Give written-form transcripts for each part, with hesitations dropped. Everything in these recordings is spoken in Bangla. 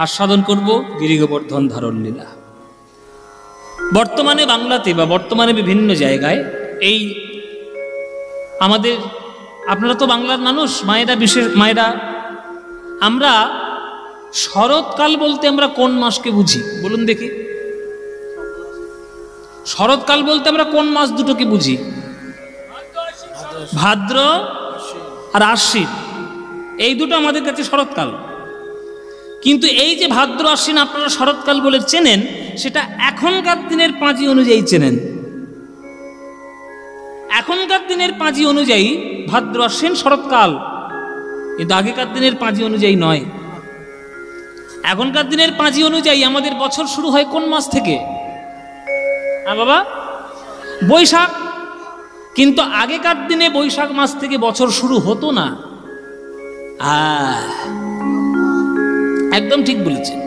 আস্বাদন করব গিরিগোবর্ধন ধারণ লীলা। বর্তমানে বাংলাতে বা বর্তমানে বিভিন্ন জায়গায় এই আমাদের, আপনারা তো বাংলার মানুষ, মায়েরা বিশেষ মায়েরা, আমরা শরৎকাল বলতে আমরা কোন মাসকে বুঝি বলুন দেখি? শরৎকাল বলতে আমরা কোন মাস দুটোকে বুঝি? ভাদ্র আর আশ্বিন, এই দুটো আমাদের কাছে শরৎকাল। কিন্তু এই যে ভাদ্র আশ্বিন আপনারা শরৎকাল বলে চেনেন, সেটা এখনকার দিনের পাঁজি অনুযায়ী চেনেন। এখনকার দিনের পাঁজি অনুযায়ী ভাদ্র আশ্বিন শরৎকাল, কিন্তু আগেকার দিনের পাঁজি অনুযায়ী নয়। এখনকার দিনের পাঁজি অনুযায়ী আমাদের বছর শুরু হয় কোন মাস থেকে? হ্যাঁ বাবা, বৈশাখ। কিন্তু আগেকার দিনে বৈশাখ মাস থেকে বছর শুরু হতো না। একদম ঠিক বলেছেন।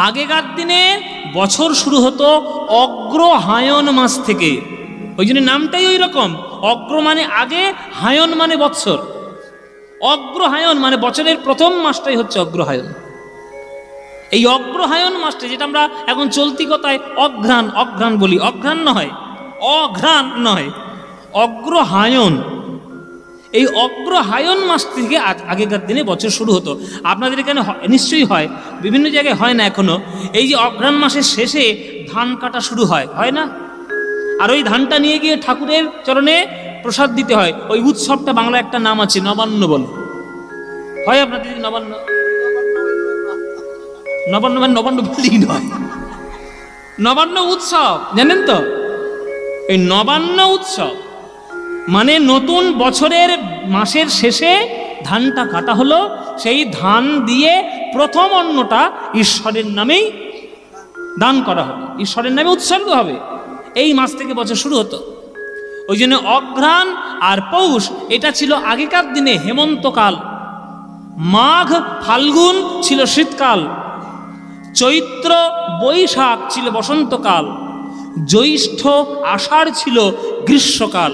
আগেকার দিনে বছর শুরু হতো অগ্রহায়ণ মাস থেকে। ওই জন্য নামটাই ওই রকম, অগ্র মানে আগে, হায়ন মানে বৎসর। অগ্রহায়ণ মানে বছরের প্রথম মাসটাই হচ্ছে অগ্রহায়ণ। এই অগ্রহায়ণ মাসটা, যেটা আমরা এখন চলতি কথায় অঘ্রাণ অঘ্রাণ বলি, অঘ্রাণ নয়, অঘ্রাণ নয়, অগ্রহায়ণ। এই অগ্রহায়ণ মাস থেকে আগেকার দিনে বছর শুরু হতো। আপনাদের এখানে নিশ্চয়ই হয়, বিভিন্ন জায়গায় হয় না এখনো। এই যে অঘ্রাণ মাসের শেষে ধান কাটা শুরু হয়, হয় না? আর ওই ধানটা নিয়ে গিয়ে ঠাকুরের চরণে প্রসাদ দিতে হয়। ওই উৎসবটা বাংলা একটা নাম আছে, নবান্ন বলে। হয় আপনাদের নবান্ন? নবান্ন মানে নবান্ন বললেই নয়, নবান্ন উৎসব জানেন তো? এই নবান্ন উৎসব মানে নতুন বছরের মাসের শেষে ধানটা কাটা হলো, সেই ধান দিয়ে প্রথম অন্নটা ঈশ্বরের নামেই দান করা হবে, ঈশ্বরের নামে উৎসর্গ হবে। এই মাস থেকে বছর শুরু হতো। ওই জন্য অঘ্রাণ আর পৌষ এটা ছিল আগেকার দিনে হেমন্তকাল, মাঘ ফাল্গুন ছিল শীতকাল, চৈত্র বৈশাখ ছিল বসন্তকাল, জ্যৈষ্ঠ আষাঢ় ছিল গ্রীষ্মকাল,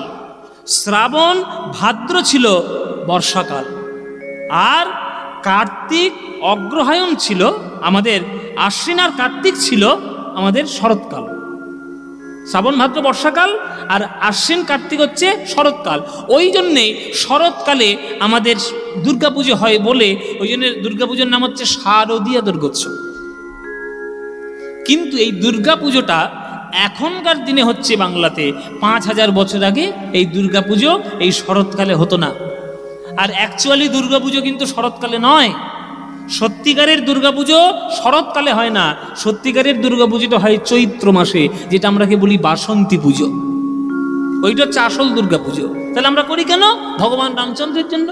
শ্রাবণ ভাদ্র ছিল বর্ষাকাল, আর কার্তিক অগ্রহায়ণ ছিল আমাদের, আশ্বিন আর কার্তিক ছিল আমাদের শরৎকাল। শ্রাবণ ভাদ্র বর্ষাকাল আর আশ্বিন কার্তিক হচ্ছে শরৎকাল। ওই জন্যে শরৎকালে আমাদের দুর্গাপুজো হয় বলে, ওই জন্য দুর্গাপুজোর নাম হচ্ছে শারদীয়া দুর্গোৎসব। কিন্তু এই দুর্গাপুজোটা এখনকার দিনে হচ্ছে বাংলাতে 5000 বছর আগে এই দুর্গাপুজো এই শরৎকালে হতো না। আর অ্যাকচুয়ালি দুর্গাপুজো কিন্তু শরৎকালে নয়। সত্যিকারের দুর্গাপুজো শরৎকালে হয় না, সত্যিকারের দুর্গাপুজোটা হয় চৈত্র মাসে, যেটা আমরাকে বলি বাসন্তী পুজো। ওইটা হচ্ছে আসল দুর্গাপুজো। তাহলে আমরা করি কেন? ভগবান রামচন্দ্রের জন্য,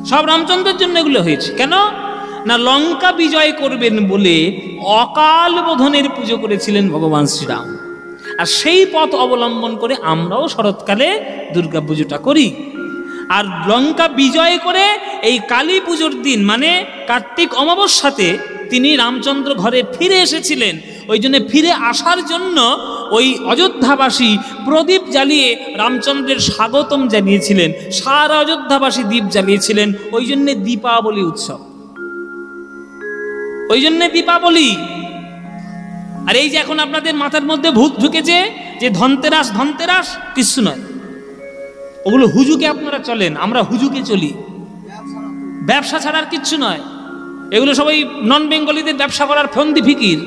সব রামচন্দ্রের জন্য এগুলো হয়েছে। কেন না, লঙ্কা বিজয় করবেন বলে অকাল বোধনের পুজো করেছিলেন ভগবান শ্রীরাম। আর সেই পথ অবলম্বন করে আমরাও শরৎকালে দুর্গা পুজোটা করি। আর লঙ্কা বিজয় করে এই কালী পুজোর দিন মানে কার্তিক অমাবস্যাতে তিনি রামচন্দ্র ঘরে ফিরে এসেছিলেন। ওই জন্য ফিরে আসার জন্য ওই অযোধ্যাবাসী প্রদীপ জ্বালিয়ে রামচন্দ্রের স্বাগতম জানিয়েছিলেন, সারা অযোধ্যাবাসী দ্বীপ জ্বালিয়েছিলেন। ওই জন্যে দীপাবলি উৎসব, ওই জন্যে দীপাবলি। আর এই যে এখন আপনাদের মাথার মধ্যে ভূত ঢুকেছে যে ধনতেরাস ধনতেরাস, কিছু নয়, ওগুলো হুজুকে আপনারা চলেন, আমরা হুজুকে চলি। ব্যবসা ছাড়ার কিচ্ছু নয়, এগুলো সবাই নন বেঙ্গলিদের ব্যবসা করার ফন্দি ফিকির।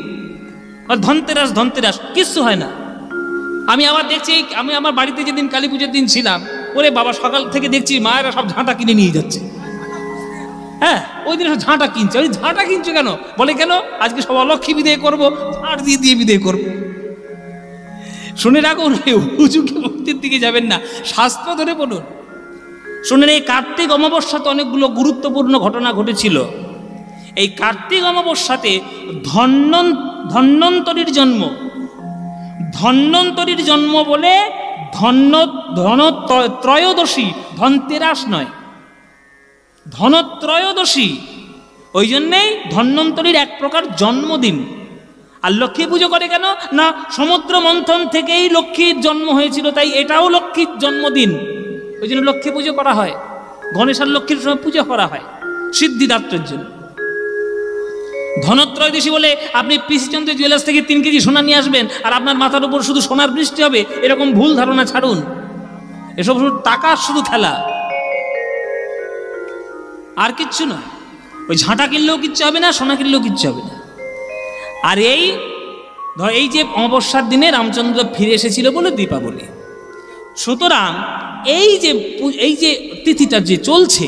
আর ধনতেরাস ধনতেরাস কিচ্ছু হয় না। আমি আবার দেখছি, আমি আমার বাড়িতে যেদিন কালী পুজোর দিন ছিলাম, ওরে বাবা, সকাল থেকে দেখছি মায়েরা সব ঝাঁটা কিনে নিয়ে যাচ্ছে। হ্যাঁ, ওই দিন ঝাঁটা কিনছে। ওই ঝাঁটা কিনছে কেন? বলে কেন আজকে সব অলক্ষী বিদায় করবো, ঝাঁট দিয়ে দিয়ে বিদায় করবো। শুনে রাখুন, হুজুকে মুক্তির দিকে যাবেন না, শাস্ত্র ধরে পড়ুন। শুনেন, এই কার্তিক অমাবস্যাতে অনেকগুলো গুরুত্বপূর্ণ ঘটনা ঘটেছিল। এই কার্তিক অমাবস্যাতে ধন্বন্তরীর জন্ম। ধন্বন্তরীর জন্ম বলে ধনত্রয়োদশী, ধনতেরাস নয়, ধনত্রয়োদশী। ওই জন্যেই ধন্বন্তরীর এক প্রকার জন্মদিন। আর লক্ষ্মী পুজো করে কেন না, সমুদ্র মন্থন থেকেই লক্ষ্মীর জন্ম হয়েছিল, তাই এটাও লক্ষ্মীর জন্মদিন। ওই জন্য লক্ষ্মী পুজো করা হয়, গণেশ আর লক্ষ্মীর সময় পুজো করা হয় সিদ্ধিদাত্রের জন্য। ধনত্রয়োদশী বলে আপনি পিসিচন্দ্র জুয়েলার্স থেকে 3 কেজি সোনা নিয়ে আসবেন আর আপনার মাথার উপর শুধু সোনার বৃষ্টি হবে, এরকম ভুল ধারণা ছাড়ুন। এসব শুধু টাকার শুধু খেলা, আর কিচ্ছু নয়। ওই ঝাঁটা কিনলেও কিচ্ছু হবে না, সোনা কিনলেও কিচ্ছু হবে না। আর এই যে অমাবস্যার দিনে রামচন্দ্র ফিরে এসেছিল বলে দীপাবলি। সুতরাং এই যে তিথিটা যে চলছে,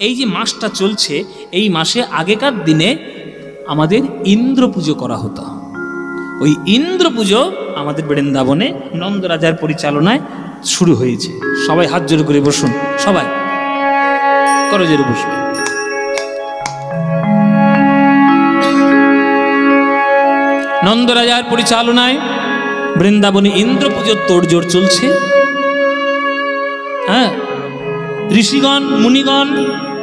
এই যে মাসটা চলছে, এই মাসে আগেকার দিনে আমাদের ইন্দ্র পুজো করা হতো। ওই ইন্দ্র পুজো আমাদের বৃন্দাবনে নন্দরাজার পরিচালনায় শুরু হয়েছে। সবাই হাত জোড় করে বসুন, সবাই করজোড়ে বসুন। নন্দরাজার পরিচালনায় বৃন্দাবনে ইন্দ্র পুজোর তোড়জোড় চলছে। হ্যাঁ, ঋষিগণ মুনিগণ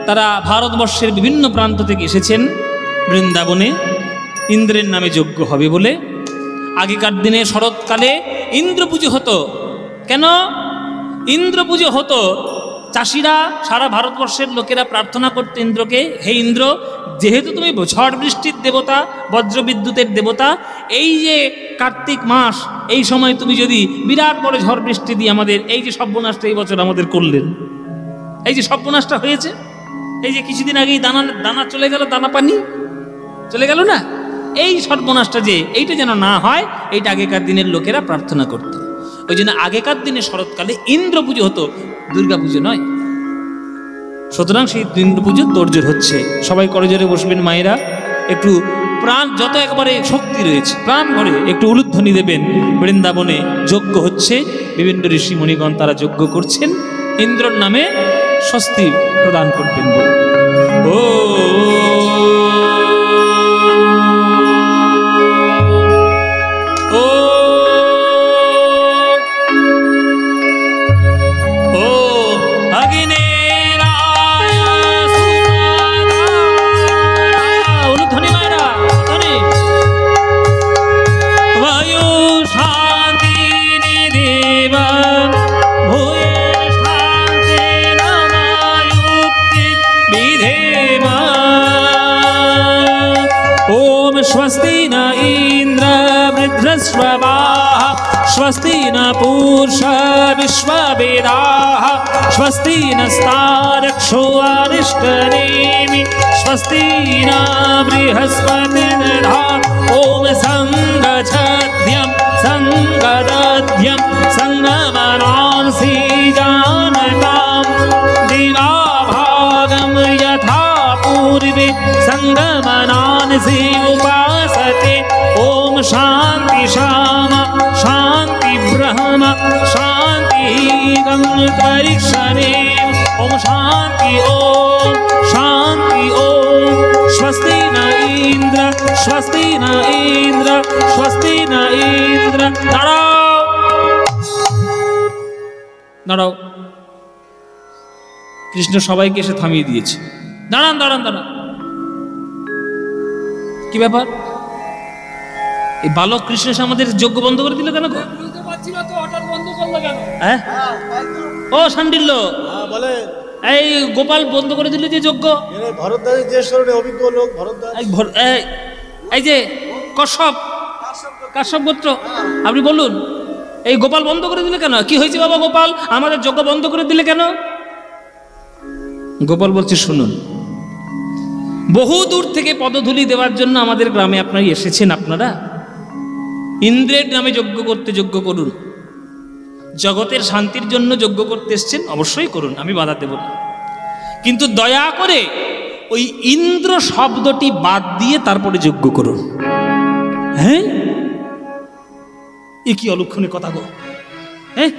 তারা ভারতবর্ষের বিভিন্ন প্রান্ত থেকে এসেছেন বৃন্দাবনে ইন্দ্রের নামে যজ্ঞ হবে বলে। আগেকার দিনে শরৎকালে ইন্দ্র পুজো হতো। কেন ইন্দ্র পুজো হতো? চাষিরা, সারা ভারতবর্ষের লোকেরা প্রার্থনা করতে ইন্দ্রকে, হে ইন্দ্র, যেহেতু তুমি ঝড় বৃষ্টির দেবতা, বজ্রবিদ্যুতের দেবতা, এই যে কার্তিক মাস, এই সময় তুমি যদি বিরাট বড় ঝড় বৃষ্টি দিয়ে আমাদের এই যে সর্বনাশটা এই বছর আমাদের করলেন, এই যে সর্বনাশটা হয়েছে, এই যে কিছুদিন আগেই দানা চলে গেল, দানা পানি চলে গেল না, এই সর্বনাশটা যে এইটা যেন না হয়, এইটা আগেকার দিনের লোকেরা প্রার্থনা করত। ওই জন্য আগেকার দিনে শরৎকালে ইন্দ্র পুজো হতো, দুর্গা পুজো নয়। সুতরাং সেই ইন্দ্র পুজো তোড়জোড় হচ্ছে। সবাই করজোড়ে বসবেন মায়েরা, একটু প্রাণ, যত একবারে শক্তি রয়েছে প্রাণ ভরে একটু উলুধ্বনি দেবেন। বৃন্দাবনে যজ্ঞ হচ্ছে, বিভিন্ন ঋষি মুনিগণ তারা যজ্ঞ করছেন, ইন্দ্রর নামে স্বস্তি প্রদান করবেন। ও स्वस्ति न इंद्र वृद्धस्ववाः स्वस्ति न पूषा विश्ववेदाः स्वस्ति नस्तारक्षो अरिष्टनेमि स्वस्ति न बृहस्पतिर्दधा ॐ संगच्छध्यं संगदध्यं संगमनांसि जानतां दिवाभागं यथा पूर्वे संगमनांसि उपासते। ॐ शान्ति शामा शान्ति ब्रह्म शान्ति गङ्गरीक्षणे ॐ शान्ति ॐ शान्ति ॐ स्वस्ति न इंद्र स्वस्ति न इंद्र स्वस्ति न इंद्र। दाঁড়াও দাঁড়াও, কৃষ্ণ সবাইকে এসে থামিয়ে দিয়েছে। দাঁড়ান দাঁড়ান দাঁড়ান, কি ব্যাপার? এই বালক কৃষ্ণ আমাদের যজ্ঞ বন্ধ করে দিল কেন? ও শান্ডিল্য, এই গোপাল বন্ধ করে দিল যে যজ্ঞ। এই যে কাশ্যপ গোত্র, আপনি বলুন এই গোপাল বন্ধ করে দিলে কেন? কি হয়েছে বাবা গোপাল, আমাদের যজ্ঞ বন্ধ করে দিলে কেন? গোপাল বলছে, শুনুন, বহু দূর থেকে পদধূলি দেওয়ার জন্য আমাদের গ্রামে আপনারা এসেছেন। আপনারা ইন্দ্রের নামে যজ্ঞ করতে যজ্ঞ করুন, জগতের শান্তির জন্য যজ্ঞ করতে এসেছেন, অবশ্যই করুন, আমি বাধা দেব না। কিন্তু দয়া করে ওই ইন্দ্র শব্দটি বাদ দিয়ে তারপরে যজ্ঞ করুন। হ্যাঁ, এ কি অলক্ষণে কথা গো? হ্যাঁ,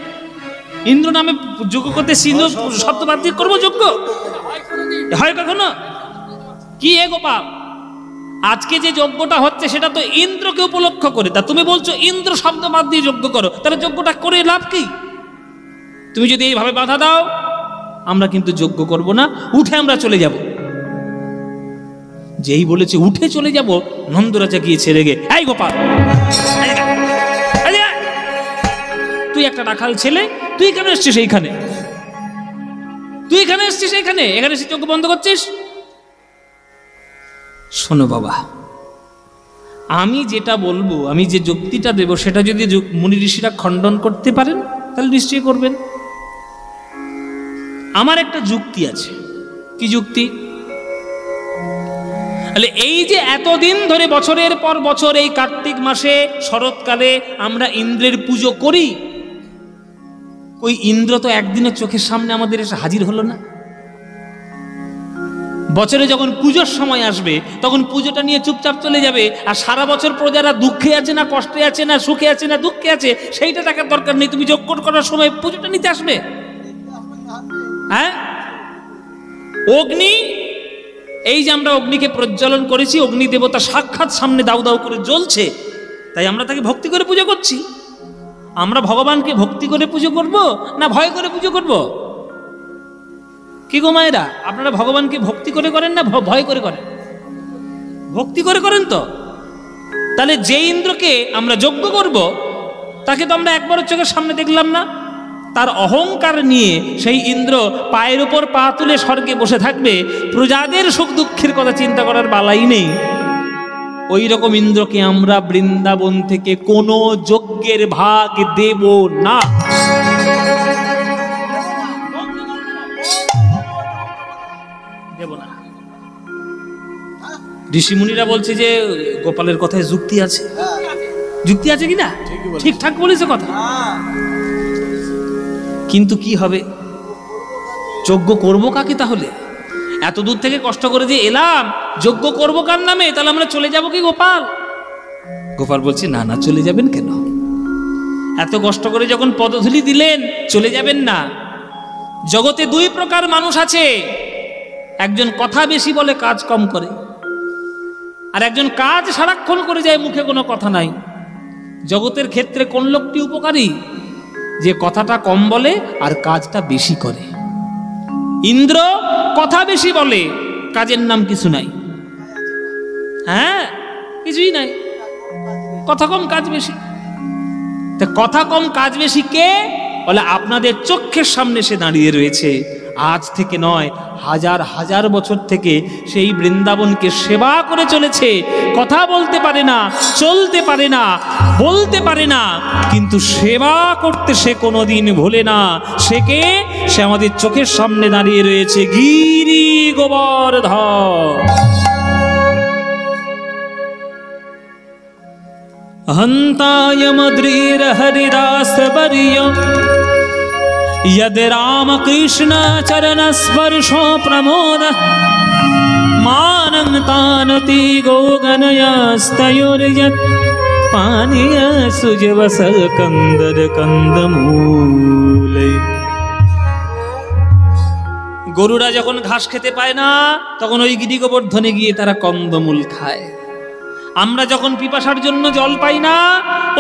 ইন্দ্র নামে যজ্ঞ করতে ইন্দ্র শব্দ বাদ দিয়ে করবো যজ্ঞ? হয় কখনো? কি এ গোপাল, আজকে যে যজ্ঞটা হচ্ছে সেটা তো ইন্দ্রকে উপলক্ষ করে, তা তুমি বলছো ইন্দ্র শব্দ বাদ দিয়ে যজ্ঞ করো, তাহলে যজ্ঞটা করে লাভ কি? তুমি যদি এইভাবে বাধা দাও, আমরা কিন্তু যজ্ঞ করব না, উঠে আমরা চলে যাব। যেই বলেছে উঠে চলে যাব, নন্দরাজা গিয়েছে রেগে, এই গোপাল, তুই একটা রাখাল ছেলে, তুই এখানে এসছিস, এইখানে তুই এখানে এসছিস, এখানে এসে যজ্ঞ বন্ধ করছিস? শোনো বাবা, আমি যেটা বলবো, আমি যে যুক্তিটা দেব, সেটা যদি মুনি ঋষিরা খণ্ডন করতে পারেন তাহলে নিশ্চয়ই করবেন। আমার একটা যুক্তি আছে। কি যুক্তি? তাহলে এই যে এতদিন ধরে বছরের পর বছর এই কার্তিক মাসে শরৎকালে আমরা ইন্দ্রের পুজো করি, ওই ইন্দ্র তো একদিনের চোখের সামনে আমাদের এসে হাজির হলো না। বছরে যখন পুজোর সময় আসবে তখন পুজোটা নিয়ে চুপচাপ চলে যাবে, আর সারা বছর প্রজারা দুঃখে আছে না কষ্টে আছে না সুখে আছে না দুঃখে আছে সেইটা দেখার দরকার নেই। তুমি যজ্ঞ করার সময় পুজোটা নিতে আসবে। হ্যাঁ, অগ্নি, এই যে আমরা অগ্নিকে প্রজ্বলন করেছি, অগ্নি দেবতা সাক্ষাৎ সামনে দাউ দাউ করে জ্বলছে, তাই আমরা তাকে ভক্তি করে পুজো করছি। আমরা ভগবানকে ভক্তি করে পুজো করব না ভয় করে পুজো করব? কি গো মায়েরা, আপনারা ভগবানকে ভক্তি করে করেন না ভয় করে করেন? ভক্তি করে করেন তো। তাহলে যে ইন্দ্রকে আমরা যজ্ঞ করব তাকে তো আমরা একবারের চোখের সামনে দেখলাম না। তার অহংকার নিয়ে সেই ইন্দ্র পায়ের উপর পা তুলে স্বর্গে বসে থাকবে, প্রজাদের সুখ দুঃখের কথা চিন্তা করার বালাই নেই। ওই রকম ইন্দ্রকে আমরা বৃন্দাবন থেকে কোনো যজ্ঞের ভাগ দেব না। দেব না। ঋষিমুনিরা বলছে যে গোপালের কথায় যুক্তি আছে। যুক্তি আছে কিনা? ঠিকঠাক বলেছে কথা। কিন্তু কি হবে? যজ্ঞ করব কাকে? তাহলে এত দূর থেকে কষ্ট করে যে এলাম, যজ্ঞ করব কার নামে? তাহলে আমরা চলে যাব কি গোপাল? গোপাল বলছে না না, চলে যাবেন কেন? এত কষ্ট করে যখন পদধূলি দিলেন, চলে যাবেন না। জগতে দুই প্রকার মানুষ আছে, একজন কথা বেশি বলে কাজ কম করে, আর একজন কাজ সারাক্ষণ করে যায় মুখে কোনো কথা নাই। জগতের ক্ষেত্রে কোন লোকটি উপকারী? যে কথাটা কম বলে আর কাজটা বেশি করে। ইন্দ্র কথা বেশি বলে, কাজের নাম কিছু নাই। হ্যাঁ, কিছুই নাই, কথা কম কাজ বেশি। তা কথা কম কাজ বেশি কে? বলে আপনাদের চোখের সামনে সে দাঁড়িয়ে রয়েছে। আজ থেকে নয়, হাজার হাজার বছর থেকে সেই বৃন্দাবনকে সেবা করে চলেছে। কথা বলতে পারে না, চলতে পারে না, বলতে পারে না, কিন্তু সেবা করতে সে কোনোদিন ভোলে না। সে কে? সে আমাদের চোখের সামনে দাঁড়িয়ে রয়েছে, গিরি গোবর্ধন। হন্তায় মদ্রীর হরিদাস বরিয় यद राम कृष्ण चरण स्पर्शो प्रमोद मानं तानति गोगनयस्तयोर्यत् पानीय सुजवसल कंदर कंदमूले। গরুরা যখন ঘাস খেতে পায় না তখন ওই গিরি গোবর্ধনে গিয়ে তারা কন্দমূল খায়। আমরা যখন পিপাসার জন্য জল পাই না,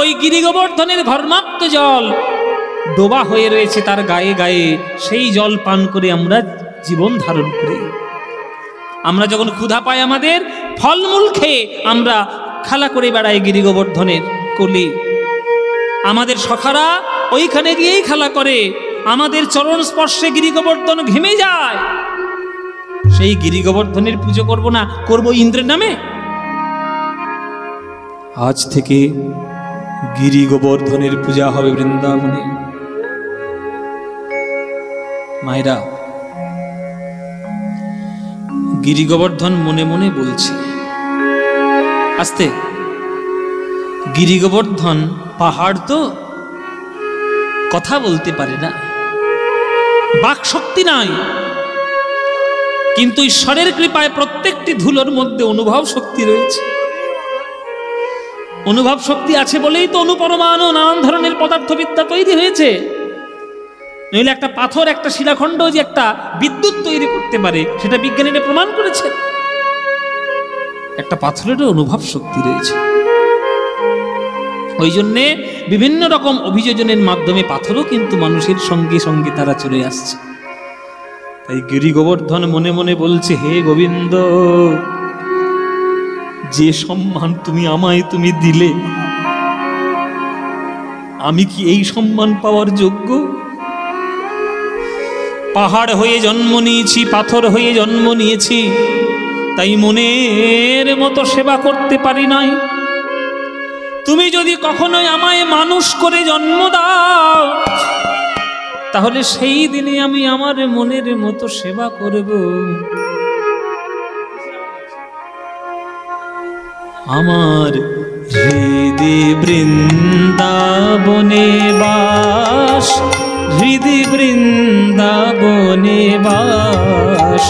ওই গিরি গোবর্ধনের ঘর্মাক্ত জল ডোবা হয়ে রয়েছে তার গায়ে গায়ে, সেই জল পান করে আমরা জীবন ধারণ করি। আমরা যখন ক্ষুধা পাই আমাদের, ফলমূল খেয়ে আমরা খেলা করে বেড়াই গিরি গোবর্ধনের কোলে। আমাদের সখারা ওইখানে গিয়েই খেলা করে, আমাদের চরণ স্পর্শে গিরি গোবর্ধন ঘেমে যায়। সেই গিরি গোবর্ধনের পুজো করব না, করব ইন্দ্রের নামে? আজ থেকে গিরি গোবর্ধনের পূজা হবে বৃন্দাবনে। মায়েরা, গিরি গোবর্ধন মনে মনে বলছে, আস্তে, গিরি গোবর্ধন পাহাড় তো, কথা বলতে পারে না, বাক শক্তি নাই, কিন্তু ঈশ্বরের কৃপায় প্রত্যেকটি ধুলোর মধ্যে অনুভব শক্তি রয়েছে। অনুভব শক্তি আছে বলেই তো অনুপরমাণু নানান ধরনের পদার্থবিদ্যা তৈরি হয়েছে। নইলে একটা পাথর, একটা শিলাখণ্ড যে একটা বিদ্যুৎ তৈরি করতে পারে, সেটা বিজ্ঞানীরা প্রমাণ করেছে। একটা পাথরেরও অনুভব শক্তি রয়েছে। ওই জন্যে বিভিন্ন রকম অভিযোজনের মাধ্যমে পাথরও কিন্তু মানুষের সঙ্গে সঙ্গে তারা চলে আসছে। তাই গিরি গোবর্ধন মনে মনে বলছে, হে গোবিন্দ, যে সম্মান তুমি দিলে, আমি কি এই সম্মান পাওয়ার যোগ্য? পাহাড় হয়ে জন্ম নিয়েছি, পাথর হয়ে জন্ম নিয়েছি, তাই মনের মতো সেবা করতে পারি নাই। তুমি যদি কখনোই আমায় মানুষ করে জন্ম দাও, তাহলে সেই দিনে আমি আমার মনের মতো সেবা করব। আমার হৃদি বৃন্দাবনে বাস, হৃদি বৃন্দাবনে বাস,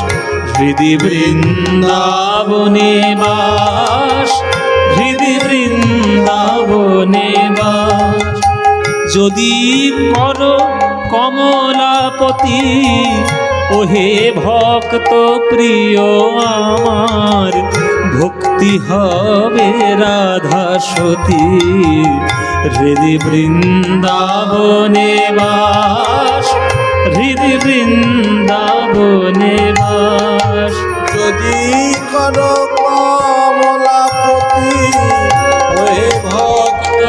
হৃদি বৃন্দাবনে বাস, হৃদি বৃন্দাবনে বাস। যদি করো কমলাপতি, ওহে ভক্ত প্রিয় আমার, ভক্তি হবে রাধা সতী। হৃদি বৃন্দাবনে বাস, হৃদি বৃন্দাবনে বাস। যদি করো কমলাপতি, ওহে ভক্ত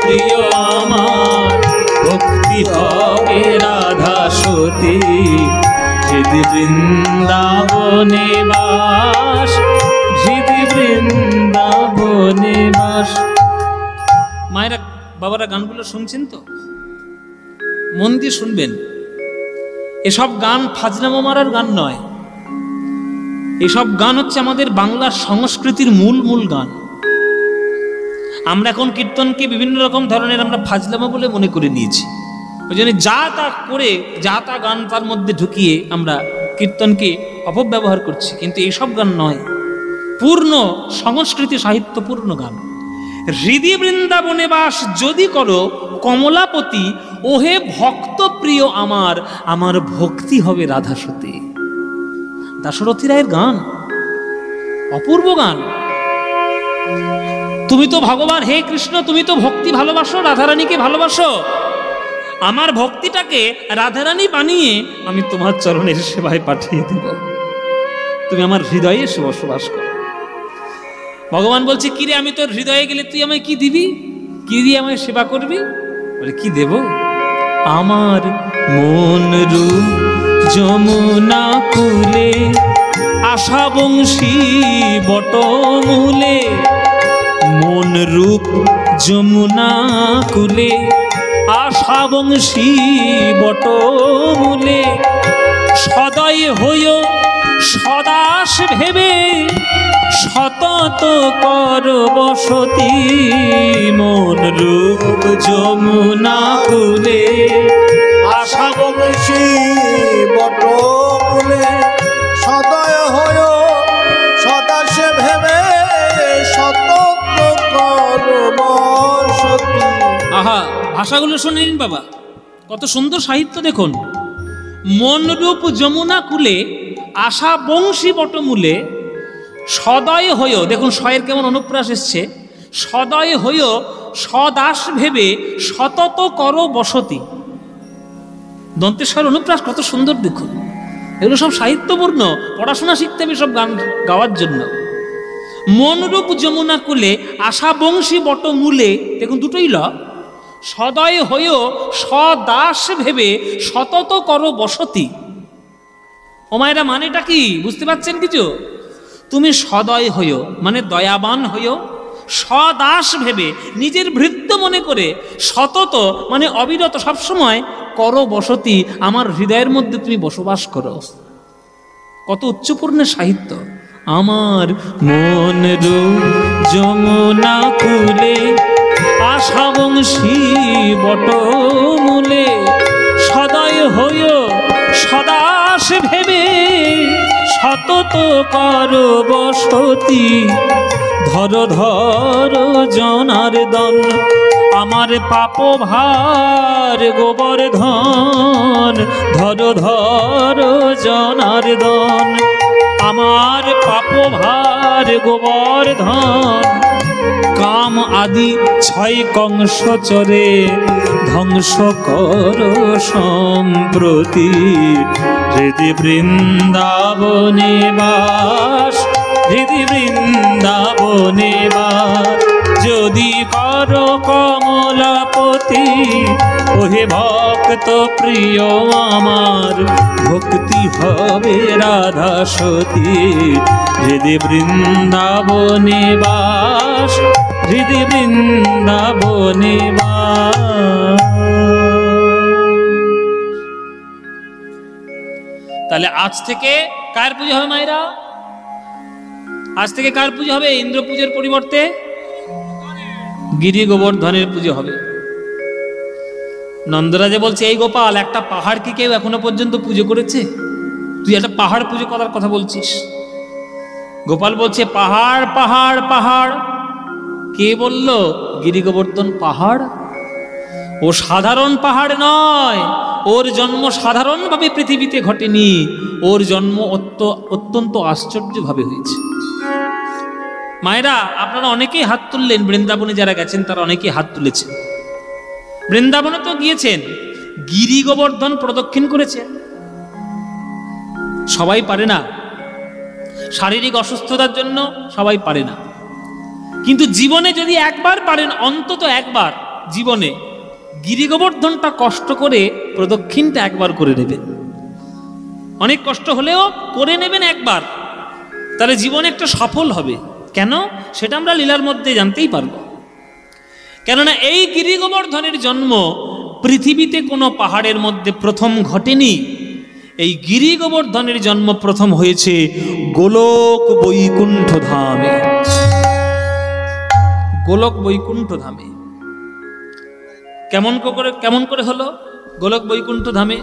প্রিয় আমার, ভক্তি হবে রাধা সতী। হৃদি বৃন্দাবনে বাস, হৃদি বৃন্দাবনে বাস। মায়েরা বাবারা গানগুলো শুনছেন তো? মন দিয়ে শুনবেন। এসব গান ফাজলামো মারার গান নয়, এসব গান হচ্ছে আমাদের বাংলার সংস্কৃতির মূল গান। আমরা এখন কীর্তনকে বিভিন্ন রকম ধরনের আমরা ফাজলামো বলে মনে করে নিয়েছি। ওই জন্য যা তা করে, যা তা গান তার মধ্যে ঢুকিয়ে আমরা কীর্তনকে অপব্যবহার করছি। কিন্তু এইসব গান নয়, পূর্ণ সংস্কৃতি সাহিত্যপূর্ণ গান। হৃদি বৃন্দাবনে বাস যদি করো কমলাপতি, ওহে ভক্ত প্রিয় আমার, আমার ভক্তি হবে রাধা সতী। দাশরথী রায়ের গান, অপূর্ব গান। তুমি তো ভগবান, হে কৃষ্ণ তুমি তো ভক্তি ভালোবাসো, রাধারানীকে ভালোবাসো। আমার ভক্তিটাকে রাধারানী বানিয়ে আমি তোমার চরণের সেবায় পাঠিয়ে দেব, তুমি আমার হৃদয়ে এসে বসবাস করো। ভগবান বলছে, কিরে আমি তোর হৃদয়ে গেলে তুই আমায় কি দিবি? কি দিয়ে আমায় সেবা করবি? বলে, কি দেব? আমার মন রূপ যমুনা কুলে, আশা বংশী বটমূলে। মন রূপ যমুনা কুলে, আশা বংশী বটমূলে। সদয় হইও সদাস ভেবে, সতত কর বসতি। মন রূপ যমুনা কুলে, আশা বংশী বটমূলে। সদয় হয় সদাসে ভেবে, সতত কর বসতি। আহা, ভাষাগুলো শুনে নিন বাবা, কত সুন্দর সাহিত্য দেখুন। মনরূপ যমুনা কুলে, আশা বংশী বটমূলে। সদয় হইও, দেখুন সয়ের কেমন অনুপ্রাস এসছে। সদয় হইও সদাস ভেবে, সতত কর বসতি। দন্তেশ্বর অনুপ্রাস কত সুন্দর দেখুন। এগুলো সব সাহিত্যপূর্ণ, পড়াশোনা শিখতে হবে সব গান গাওয়ার জন্য। মনরূপ যমুনা কুলে, আশা বংশী বটমূলে, দেখুন দুটোই ল। সদয় হইও সদাস ভেবে, সতত কর বসতি। ও মায়েরা, মানেটা কি বুঝতে পারছেন কিছু? তুমি সদয় হইও মানে দয়াবান হইও, সদাস ভেবে নিজের ভৃত্য মনে করে, সতত মানে অবিরত সবসময় করো বসতি, আমার হৃদয়ের মধ্যে তুমি বসবাস করো। কত উচ্চপূর্ণের সাহিত্য। আমার মন রূপ যমুনা কুলে, আশা বংশী বটমূলে। সদয় হইও সদাস ভেবে, সতত কর বসতি। ধর ধর জনার্দন, আমার পাপ ভার গোবর্ধন। ধর ধর জনার্দন, আমার পাপ ভার গোবর্ধন। কাম আদি ছয় কংস চরে, ধ্বংস কর সম্প্রতি। হৃদি বৃন্দাবনে বাস, হৃদি বৃন্দাবনে বাস। যদি করো কমলাপতি, ওহে ভক্ত প্রিয় আমার, ভক্তি হবে রাধা সতী। হৃদে বৃন্দাবনে বাস, হৃদে বৃন্দাবনে বাস। তাহলে আজ থেকে কার পুজো হবে মায়েরা? আজ থেকে কার পুজো হবে? ইন্দ্র পুজোর পরিবর্তে গিরি গোবর্ধনের পুজো হবে। নন্দরাজে বলছে, এই গোপাল, একটা পাহাড় কি কেউ এখনো পর্যন্ত পুজো করেছে? তুই একটা পাহাড় পুজো করার কথা বলছিস। গোপাল বলছে, পাহাড় পাহাড় পাহাড়। কে বলল? গিরি গোবর্ধন পাহাড়। ও সাধারণ পাহাড় নয়, ওর জন্ম সাধারণভাবে পৃথিবীতে ঘটেনি, ওর জন্ম অত্যন্ত আশ্চর্যভাবে হয়েছে। মায়েরা, আপনারা অনেকেই হাত তুললেন, বৃন্দাবনে যারা গেছেন তারা অনেকেই হাত তুলেছেন। বৃন্দাবনে তো গিয়েছেন, গিরি গোবর্ধন প্রদক্ষিণ করেছেন। সবাই পারে না, শারীরিক অসুস্থতার জন্য সবাই পারে না, কিন্তু জীবনে যদি একবার পারেন, অন্তত একবার জীবনে গিরি গোবর্ধনটা কষ্ট করে প্রদক্ষিণটা একবার করে নেবেন। অনেক কষ্ট হলেও করে নেবেন একবার, তাহলে জীবনে একটা সফল হবে। কেন? সেটা আমরা লীলার মধ্যে জানতেই পারবো। কেননা এই গিরি গোবর্ধনের জন্ম পৃথিবীতে কোনো পাহাড়ের মধ্যে প্রথম ঘটেনি। এই গিরি গোবর্ধনের জন্ম প্রথম হয়েছে গোলক বৈকুণ্ঠ ধামে। গোলক বৈকুণ্ঠ ধামে। কেমন করে হলো গোলক বৈকুণ্ঠ ধামে?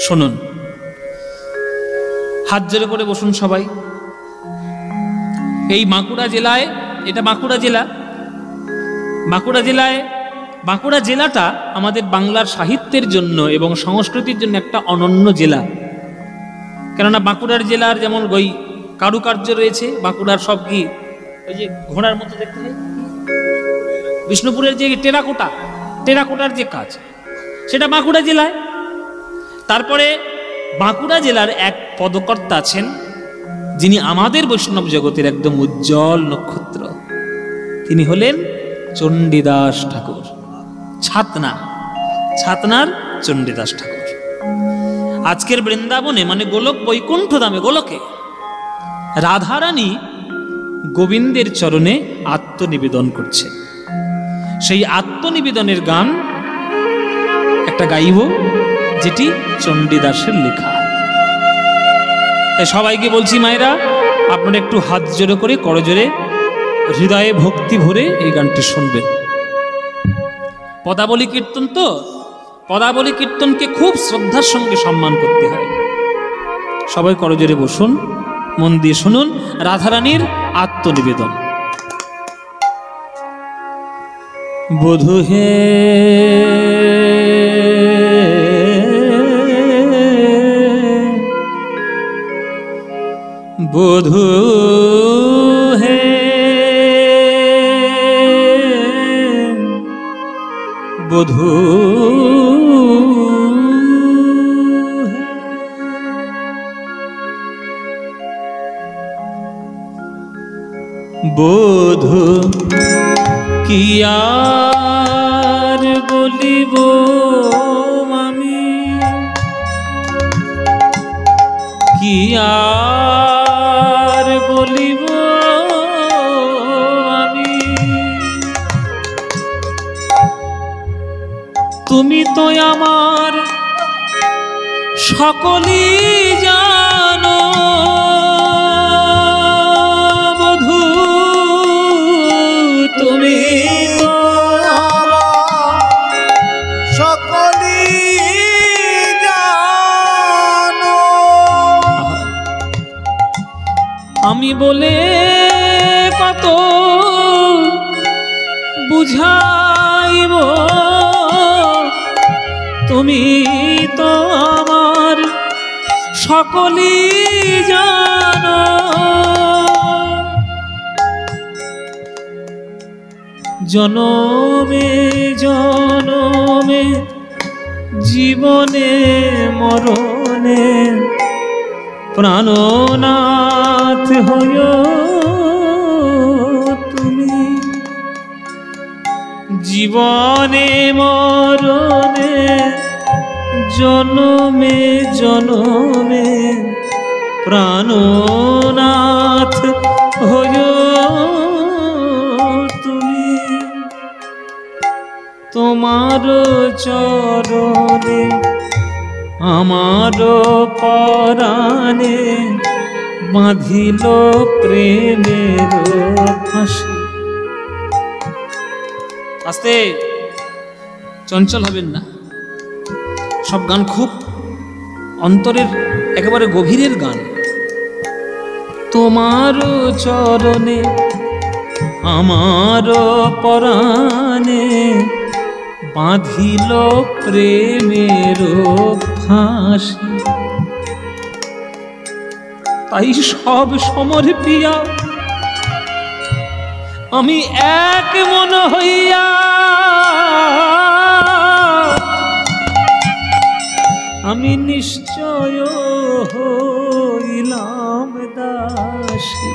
শুনুন, হাত জোড়ে করে বসুন সবাই। এই বাঁকুড়া জেলায়, এটা বাঁকুড়া জেলা, বাঁকুড়া জেলাটা আমাদের বাংলার সাহিত্যের জন্য এবং সংস্কৃতির জন্য একটা অনন্য জেলা। কেননা বাঁকুড়ার জেলার যেমন ওই কারুকার্য রয়েছে, বাঁকুড়ার সব কি ওই যে ঘোড়ার মতো দেখতে হয়, বিষ্ণুপুরের যে টেরাকোটার যে কাজ, সেটা বাঁকুড়া জেলায়। তারপরে বাঁকুড়া জেলার এক পদকর্তা আছেন, যিনি আমাদের বৈষ্ণব জগতের একদম উজ্জ্বল নক্ষত্র। তিনি হলেন চণ্ডীদাস ঠাকুর, ছাতনার চণ্ডীদাস ঠাকুর। আজকের বৃন্দাবনে মানে গোলক বৈকুণ্ঠ ধামে, গোলকে রাধারানী গোবিন্দের চরণে আত্মনিবেদন করছে। সেই আত্মনিবেদনের গান একটা গাইব, যেটি চণ্ডীদাসের লেখা। তাই সবাইকে বলছি মায়েরা, আপনারা একটু হাত জোড়ো করে করজোরে হৃদয়ে ভক্তি ভরে এই গানটি শুনবেন। পদাবলী কীর্তন তো, পদাবলী কীর্তনকে খুব শ্রদ্ধার সঙ্গে সম্মান করতে হয়। সবাই করজোরে বসুন, মন দিয়ে শুনুন রাধারানীর আত্মনিবেদন। বধূ হে বধূ হে বধূ বধূ কি আর বলিব আমি, কি আর বলিব আমি, তুমি তো আমার সকলই জানো বধূ, তুমি তো সকলই জানো। আমি বলে কত বুঝাইব, তুমি তো আমার সকলই জানো। জনমে জনমে জীবনে মরণে প্রাণনাথ হইও তুমি। জীবনে মরণে জনমে জনমে প্রাণনাথ হয় তুমি। তোমার চরণে আমার পরাণে বাঁধিল প্রেমের ফাঁসি। আস্তে, চঞ্চল হবেন না। সব গান খুব অন্তরের একেবারে গভীরের গান। তোমার চরণে আমার পরাণে বাঁধিল প্রেমের ফাঁসি। তাই সব সমর পিয়া আমি এক মন হইয়া আমি নিশ্চয় হইলাম দাসী।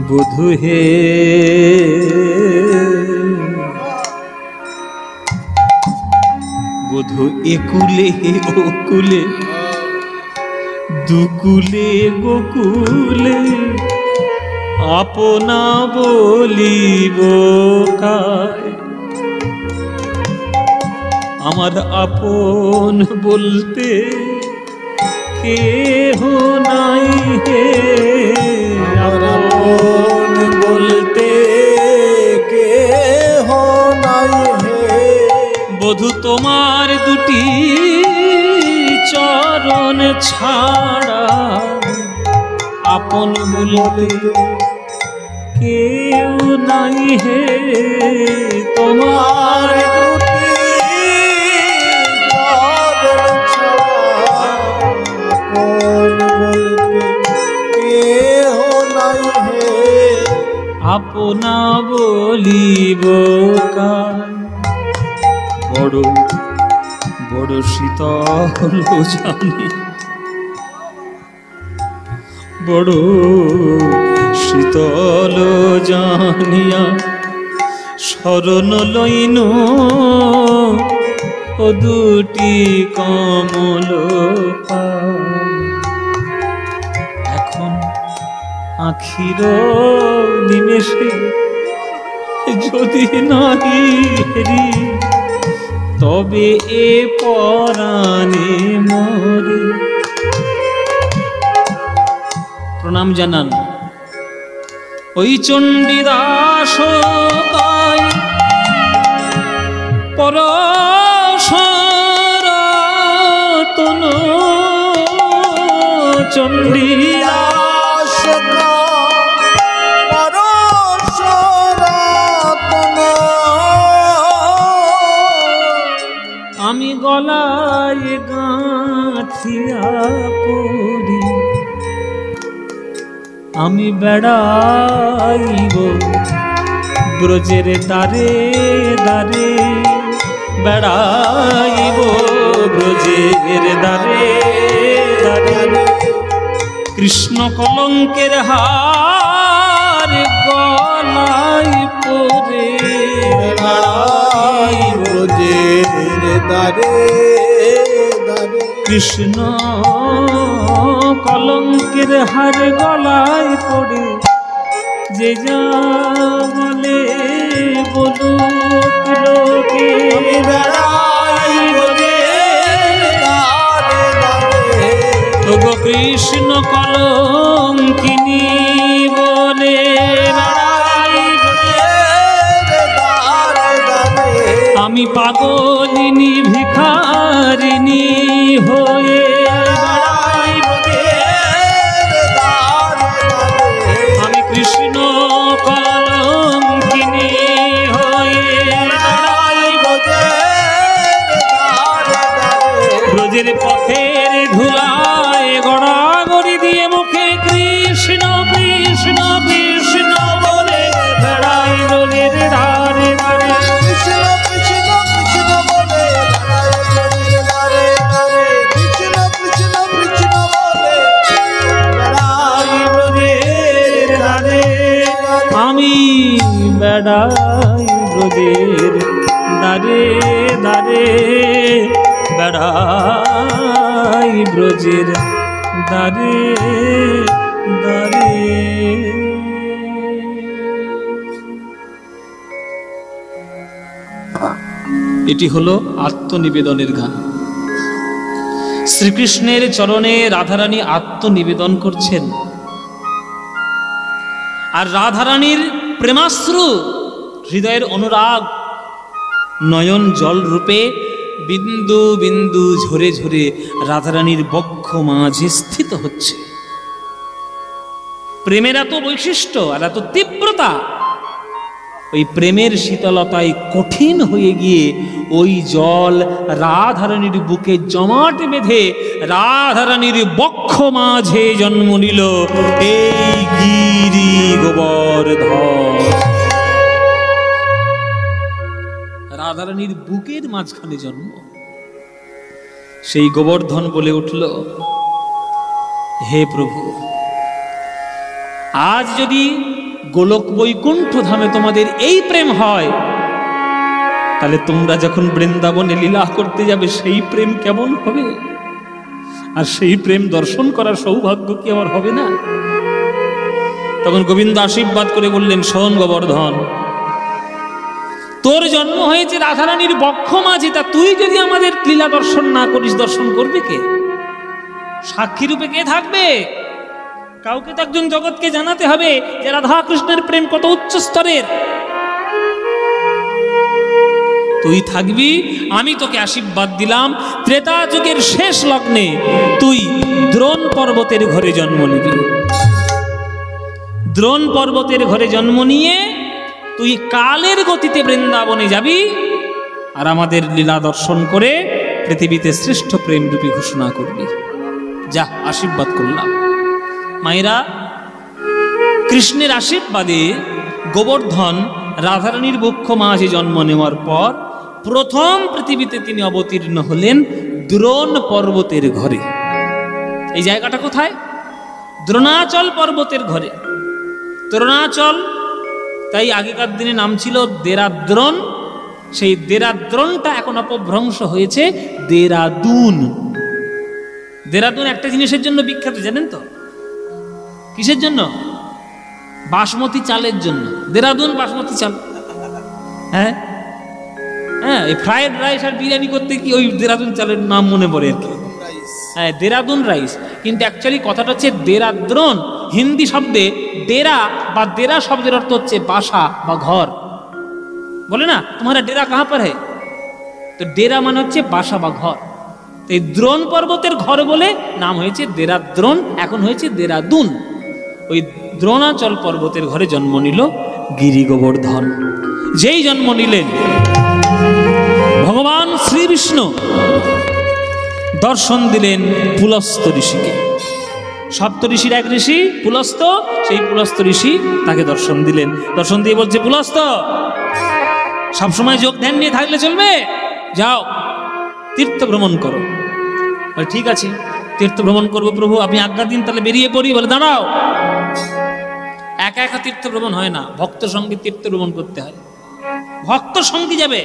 বধূ হে বধূ একুলে ওকুলে দুকুলে গোকুলে আপনা বলিব কায়। আমার আপন বলতে কেহ নাই হে, আপন বলতে কেহ নাই হে। বধূ তোমার দুটি চরণ ছাড়া আপন বলতে কেউ নাই হে। তোমার দুটি চরণ ছাড়া আপন বলতে কেহ নাই হে। আপনা বলিব কায়। বড় বড় শীতল জানি, বড় শীতল জানিয়া শরণ লইন ও দুটি কমল পায়। এখন আখির নিমেষে যদি নাহি হেরি তবে এ পরাণে মরে। প্রণাম জানান ওই চণ্ডীদাস কায় পরশরতন চণ্ডীদাস পরশরতন। আমি গলায় গাঁথিয়া পড়ি আমি বেড়াইব ব্রজের দ্বারে দ্বারে, বেড়াইব ব্রজের দ্বারে দ্বারে। কৃষ্ণ কলঙ্কের হার গলায় পরে বেড়াইব ব্রজের দ্বারে দ্বারে। কৃষ্ণ কলঙ্কের হার গলায় পড়ে যে যা বলে বলুক লোকে। বেড়াইব ব্রজের দ্বারে দ্বারে। ওগো কৃষ্ণ কলঙ্কিনী বলে বেড়াইব ব্রজের দ্বারে দ্বারে। আমি পাগলিনী ভিখারিণী হয়ে বেড়াইব। আমি কৃষ্ণ কলঙ্কিনী হয়ে বেড়াইব। ব্রজের পথের ধুলায় গড়াগড়ি দিয়ে মুখে কৃষ্ণ কৃষ্ণ কৃষ্ণ বলে বেড়াই ব্রজের ধারে ধারে। কৃষ্ণ কৃষ্ণ কৃষ্ণ বলে বেড়াই ব্রজের দ্বারে দ্বারে। কৃষ্ণ বেড়াই ব্রজের দ্বারে দ্বারে, বেড়াই ব্রজের দ্বারে দ্বারে। এটি হলো আত্মনিবেদনের গান। শ্রীকৃষ্ণের চরণে রাধারানী আত্মনিবেদন করছেন, আর রাধারানীর প্রেমাশ্রু হৃদয়ের অনুরাগ নয়ন জল রূপে বিন্দু বিন্দু ঝরে ঝরে রাধারানীর বক্ষ মাঝে স্থিত হচ্ছে। প্রেমের এত বৈশিষ্ট্য আর এত তীব্রতা, ওই প্রেমের শীতলতায় কঠিন হয়ে গিয়ে ওই জল রাধারানীর বুকে জমাট বেঁধে রাধারানীর বক্ষ মাঝে জন্ম নিল এই গিরি গোবর্ধন। রাধারানীর বুকের মাঝখানে জন্ম, সেই গোবর্ধন বলে উঠল, হে প্রভু, আজ যদি গোলক বৈকুণ্ঠ ধামে তোমাদের এই প্রেম হয়, তাহলে তোমরা যখন বৃন্দাবনে লীলা করতে যাবে সেই প্রেম কেমন হবে? আর সেই প্রেম দর্শন করার সৌভাগ্য কি আমার হবে না? তখন গোবিন্দ আশীর্বাদ করে বললেন, শোন গোবর্ধন, তোর জন্ম হয়েছে রাধারানীর বক্ষ মাঝে, তা তুই যদি আমাদের লীলা দর্শন না করিস, দর্শন করবে কে? সাক্ষী রূপে কে থাকবে? কাউকে তো একজন জগৎকে জানাতে হবে যে রাধা কৃষ্ণের প্রেম কত উচ্চ স্তরের। তুই থাকবি, আমি তোকে আশীর্বাদ দিলাম, ত্রেতা যুগের শেষ লগ্নে তুই দ্রোণ পর্বতের ঘরে জন্ম নিবি। দ্রোণ পর্বতের ঘরে জন্ম নিয়ে তুই কালের গতিতে বৃন্দাবনে যাবি, আর আমাদের লীলা দর্শন করে পৃথিবীতে শ্রেষ্ঠ প্রেম রূপী ঘোষণা করবি। যা, আশীর্বাদ করলাম। মায়েরা, কৃষ্ণের আশীর্বাদে গোবর্ধন রাধারানীর বক্ষ মাঝে জন্ম নেওয়ার পর প্রথম পৃথিবীতে তিনি অবতীর্ণ হলেন দ্রোণ পর্বতের ঘরে। এই জায়গাটা কোথায়? দ্রোণাচল পর্বতের ঘরে। দ্রোণাচল, তাই আগেকার দিনে নাম ছিল দেরাদ্রোণ। সেই দেরাদ্রোণটা এখন অপভ্রংশ হয়েছে দেরাদুন। দেরাদুন একটা জিনিসের জন্য বিখ্যাত, জানেন তো? কিসের জন্য? বাসমতি চালের জন্য। দেরাদুন বাসমতি চাল। হ্যাঁ হ্যাঁ, এই ফ্রাইড রাইস আর বিরিয়ানি করতে কি ওই দেরাদুন চালের নাম মনে পড়ে আর কি। হ্যাঁ, দেরাদুন রাইস, কিন্তু অ্যাকচুয়ালি কথাটা হচ্ছে দেরাদ্রোণ। হিন্দি শব্দে ডেরা বা দেরা শব্দের অর্থ হচ্ছে বাসা বা ঘর। বলে না, তোমারা ডেরা কাহা পর হ্যায়? তো ডেরা মানে হচ্ছে বাসা বা ঘর। এই দ্রোণ পর্বতের ঘর বলে নাম হয়েছে দেরাদ্রোণ, এখন হয়েছে দেরাদুন। ওই দ্রোণাচল পর্বতের ঘরে জন্ম নিল গিরি গোবর্ধন। যেই জন্ম নিলেন, ভগবান শ্রী বিষ্ণু দর্শন দিলেন পুলস্ত ঋষিকে। সপ্ত ঋষির এক ঋষি পুলস্ত, সেই পুলস্ত ঋষি তাকে দর্শন দিলেন। দর্শন দিয়ে বলছে, পুলস্ত, সবসময় যোগ ধ্যান নিয়ে থাকলে চলবে? যাও তীর্থ ভ্রমণ করো। বলে, ঠিক আছে, তীর্থ ভ্রমণ করবো প্রভু, আপনি আজ্ঞা দিন, তাহলে বেরিয়ে পড়ি। বলে, দাঁড়াও, একা একা তীর্থ ভ্রমণ হয় না, ভক্ত সঙ্গে তীর্থ ভ্রমণ করতে হয়। ভক্ত সঙ্গে যাবে,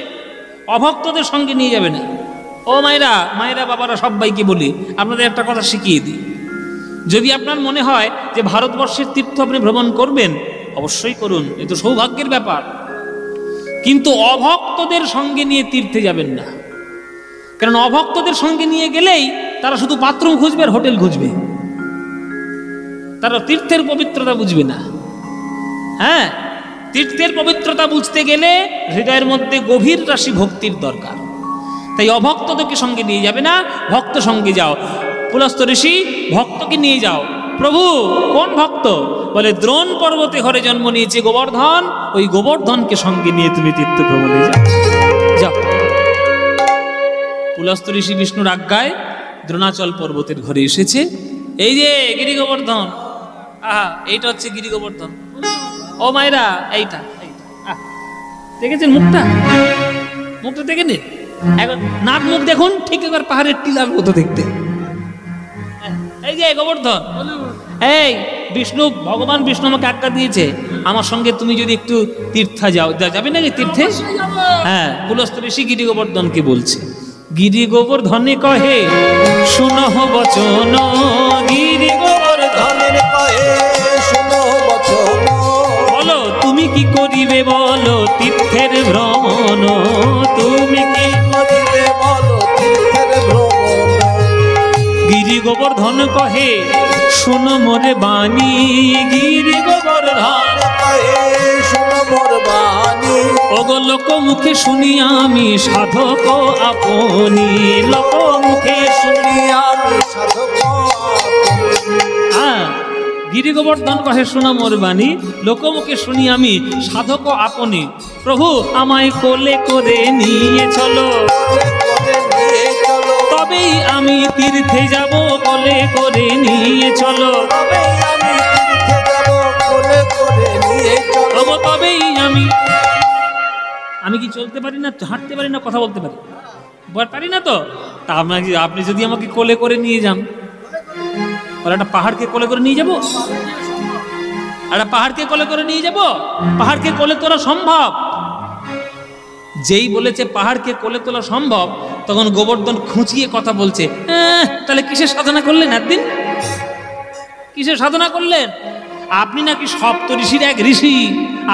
অভক্তদের সঙ্গে নিয়ে যাবে না। ও মায়েরা, মায়েরা, বাবারা, সবাইকে বলি, আপনাদের একটা কথা শিখিয়ে দিই। যদি আপনার মনে হয় যে ভারতবর্ষের তীর্থ আপনি ভ্রমণ করবেন, অবশ্যই করুন, এ তো সৌভাগ্যের ব্যাপার। কিন্তু অভক্তদের সঙ্গে নিয়ে তীর্থে যাবেন না, কারণ অভক্তদের সঙ্গে নিয়ে গেলেই তারা শুধু বাথরুম খুঁজবে আর হোটেল খুঁজবে, তারা তীর্থের পবিত্রতা বুঝবে না। হ্যাঁ, তীর্থের পবিত্রতা বুঝতে গেলে হৃদয়ের মধ্যে গভীর রাশি ভক্তির দরকার। তাই অভক্তদেরকে সঙ্গে নিয়ে যাবে না, ভক্ত সঙ্গে যাও। পুলস্ত ঋষি ভক্তকে নিয়ে যাও। প্রভু, কোন ভক্ত? বলে, দ্রোণ পর্বতে ঘরে জন্ম নিয়েছে গোবর্ধন, ওই গোবর্ধনকে সঙ্গে নিয়ে তুমি তীর্থ ভ্রমণে যাও। যাও। পুলস্ত ঋষি বিষ্ণুর আজ্ঞায় দ্রোণাচল পর্বতের ঘরে এসেছে। এই যে গিরি গোবর্ধন, আহা, এইটা হচ্ছে গিরি গোবর্ধন। ও মায়েরা, এইটা দেখেছেন মুখটা? মুখটা দেখে নিন, এখন নাক মুখ দেখুন, ঠিক এবার পাহাড়ের টিলার মতো দেখতে। এই যে গোবর্ধন, এই ভগবান বিষ্ণু আমাকে আজ্ঞা দিয়েছে, আমার সঙ্গে তুমি যদি একটু তীর্থা যাবে নাকি তীর্থে? হ্যাঁ, পুলস্ত্য ঋষি গিরি গোবর্ধনকে বলছে। গিরি গোবর্ধনে কহে শুনহ বচন, গিরি গোবর্ধনের কহে শুনো বচন, বলো তুমি কি করিবে বলো তীর্থের ভ্রমণ, তুমি কি করিবে বলো তীর্থের ভ্রমণ। গিরি গোবর্ধন কহে শুন মোরে বাণী, গিরি গোবর্ধন কহে শুনো মোর বাণী, ওগো লোক মুখে শুনি আমি সাধক আপনি, লোক মুখে শুনি আমি সাধক আপনি। গিরি গোবর্ধন কহে শোনা মোর বাণী, লোকমুখে শুনি আমি সাধক আপনি। প্রভু আমায় কোলে করে নিয়ে চলো, তবেই আমি তীর্থে যাব, কোলে করে নিয়ে চলো, তবেই আমি কি চলতে পারি না, হাঁটতে পারি না, কথা বলতে পারি পারি না তো? তা আপনি যদি আমাকে কোলে করে নিয়ে যান, আর একটা পাহাড়কে কোলে করে নিয়ে যাব, একটা পাহাড়কে কোলে করে নিয়ে যাব, পাহাড়কে কোলে তোলা সম্ভব। যেই বলেছে পাহাড়কে কোলে তোলা সম্ভব, তখন গোবর্ধন খুঁচিয়ে কথা বলছে, তাহলে কিসের সাধনা করলেন একদিন? কিসের সাধনা করলেন? আপনি নাকি সপ্ত ঋষির এক ঋষি,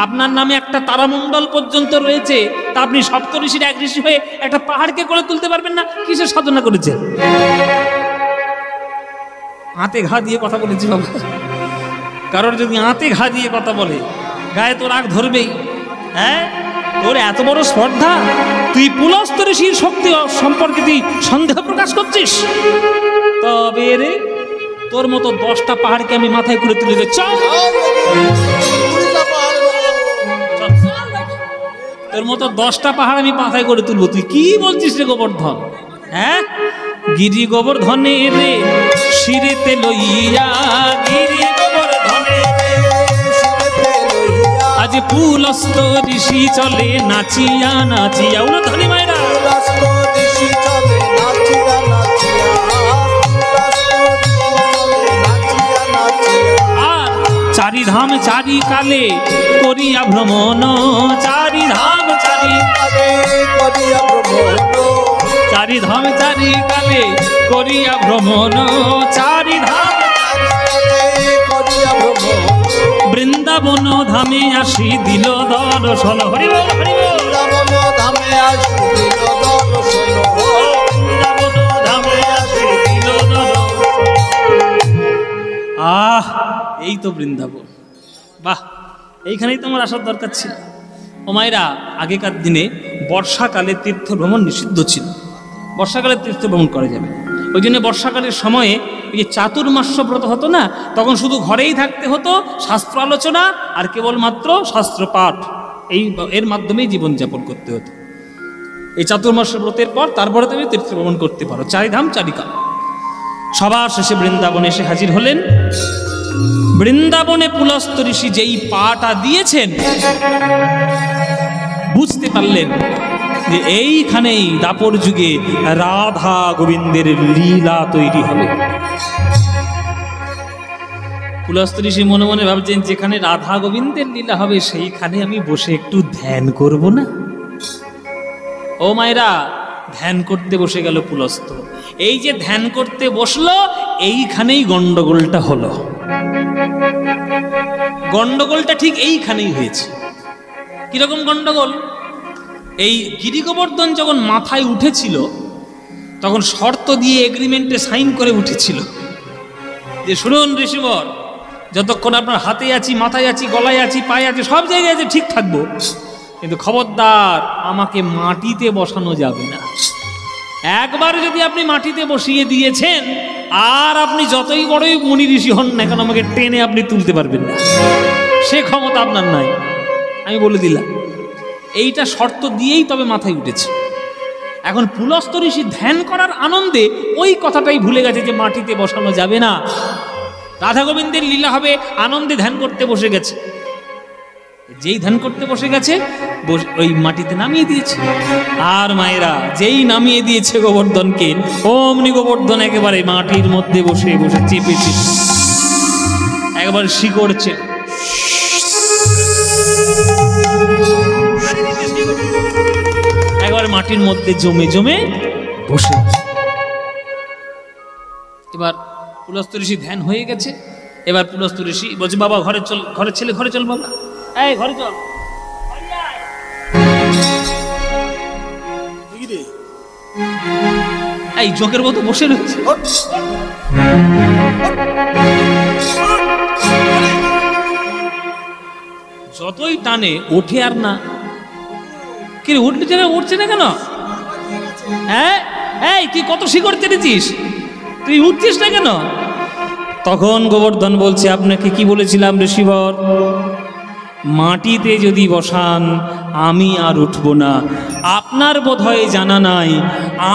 আপনার নামে একটা তারামণ্ডল পর্যন্ত রয়েছে, তা আপনি সপ্ত ঋষির এক ঋষি হয়ে একটা পাহাড়কে কোলে তুলতে পারবেন না? কিসের সাধনা করেছেন? হাতে ঘা দিয়ে কথা বলেছি বাবা। কারোর যদি হাতে ঘা দিয়ে কথা বলে, গায়ে তো রাগ ধরবেই। হ্যাঁ, তোর এত বড় শ্রদ্ধা, তুই পুলস্ত্য ঋষির শক্তি সম্পর্কে তুই সন্দেহ প্রকাশ করছিস? তবে রে, তোর মতো 10টা পাহাড়কে আমি মাথায় করে তুলে দে, চল। তোর মতো 10টা পাহাড় আমি মাথায় করে তুলবো, তুই কি বলছিস রে গোবর্ধন? হ্যাঁ, গিরি গোবর্ধনে রে শিরেতে লইয়া, গিরি গোবর্ধনে আজ পুলস্ত্য ঋষি চলে নাচিয়া নাচিয়া। উলধ্বনি মায়েরা, আর চারিধাম চারি কালে করিয়া ভ্রমণ, চারিধাম চারি কালে করিয়া ভ্রমণ, চারিধাম চারি কালে করিয়া ভ্রমণ, চারিধাম করিয়া ভ্রমণ, বৃন্দাবন ধামে আসি দিল দর্শন। হরি বল হরি বল, বৃন্দাবন ধামে আসি দিল দর্শন, বৃন্দাবন ধামে আসি দিল দর্শন। এই তো বৃন্দাবন, বাহ, এইখানেই তোমার আসার দরকার ছিল। ও মায়েরা, আগেকার দিনে বর্ষাকালে তীর্থ ভ্রমণ নিষিদ্ধ ছিল, বর্ষাকালে তীর্থ ভ্রমণ করা যাবে। ওই জন্য বর্ষাকালের সময়ে এই যে চাতুর্মাস্য ব্রত হতো না, তখন শুধু ঘরেই থাকতে হতো, শাস্ত্র আলোচনা আর কেবলমাত্র শাস্ত্র পাঠ, এর মাধ্যমেই জীবনযাপন করতে হতো। এই চাতুর্মাস্য ব্রতের পর তারপরে তুমি তীর্থ ভ্রমণ করতে পারো, চারিধাম চারিকাল। সবার শেষে বৃন্দাবনে এসে হাজির হলেন। বৃন্দাবনে পুলস্ত্য ঋষি যেই পাটা দিয়েছেন, বুঝতে পারলেন যে এইখানেই দাপর যুগে রাধা গোবিন্দের লীলা তৈরি হবে। পুলস্ত্য ঋষি মনে মনে ভাবছেন, যেখানে রাধা গোবিন্দের লীলা হবে সেইখানে আমি বসে একটু ধ্যান করব না? ও মায়েরা, ধ্যান করতে বসে গেল পুলস্ত্য। এই যে ধ্যান করতে বসলো, এইখানেই গন্ডগোলটা হলো। গন্ডগোলটা ঠিক এইখানেই হয়েছে। কিরকম গন্ডগোল? এই গিরি গোবর্ধন যখন মাথায় উঠেছিল, তখন শর্ত দিয়ে এগ্রিমেন্টে সাইন করে উঠেছিল যে শুনুন ঋষিবর, যতক্ষণ আপনার হাতে আছি, মাথায় আছি, গলায় আছি, পায়ে আছি, সব জায়গায় আছে, ঠিক থাকবো, কিন্তু খবরদার আমাকে মাটিতে বসানো যাবে না। একবার যদি আপনি মাটিতে বসিয়ে দিয়েছেন, আর আপনি যতই বড়ই মুনি ঋষি হন না কেন, আমাকে টেনে আপনি তুলতে পারবেন না, সে ক্ষমতা আপনার নাই, আমি বলে দিলাম। এইটা শর্ত দিয়েই তবে মাথায় উঠেছে। এখন পুলস্ত্য ঋষি ধ্যান করার আনন্দে ওই কথাটাই ভুলে গেছে যে মাটিতে বসানো যাবে না। রাধা গোবিন্দের লীলা হবে, আনন্দে ধ্যান করতে বসে গেছে। যেই ধ্যান করতে বসে গেছে, ওই মাটিতে নামিয়ে দিয়েছে। আর মায়েরা, যেই নামিয়ে দিয়েছে গোবর্ধনকে, অমনি গোবর্ধন একেবারে মাটির মধ্যে বসে বসে চেপেছে, একবার শিকড়ছে, একবার মাটির মধ্যে জমে জমে বসে। এবার পুলস্ত ঋষি ধ্যান হয়ে গেছে। এবার পুলস্ত ঋষি বলছে, বাবা ঘরে চল, ঘরের ছেলে ঘরে চল, বাবা এই ঘরে চল। এই জোকের মতো বসে রয়েছে। যতই টানে ওঠে আর না। কি উঠছে না, উঠছে না কেন? হ্যাঁ এই তুই কত শিকড় টেনেছিস, তুই উঠছিস না কেন? তখন গোবর্ধন বলছে, আপনাকে কি বলেছিলাম ঋষিবর, মাটিতে যদি বসান আমি আর উঠব না। আপনার বোধহয় জানা নাই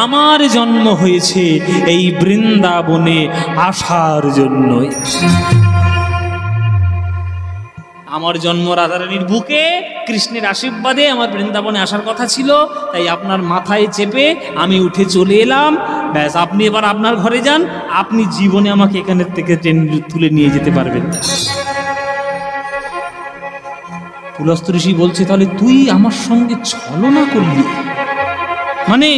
আমার জন্ম হয়েছে এই বৃন্দাবনে আসার জন্যই। আমার জন্ম রাধারানীর বুকে, কৃষ্ণের আশীর্বাদে আমার বৃন্দাবনে আসার কথা ছিল, তাই আপনার মাথায় চেপে আমি উঠে চলে এলাম। ব্যাস, আপনি এবার আপনার ঘরে যান, আপনি জীবনে আমাকে এখানের থেকে তুলে নিয়ে যেতে পারবেন না। পুলস্ত ঋষি বলছে, তাহলে তুই আমার সঙ্গে ছলনা করলি, মানে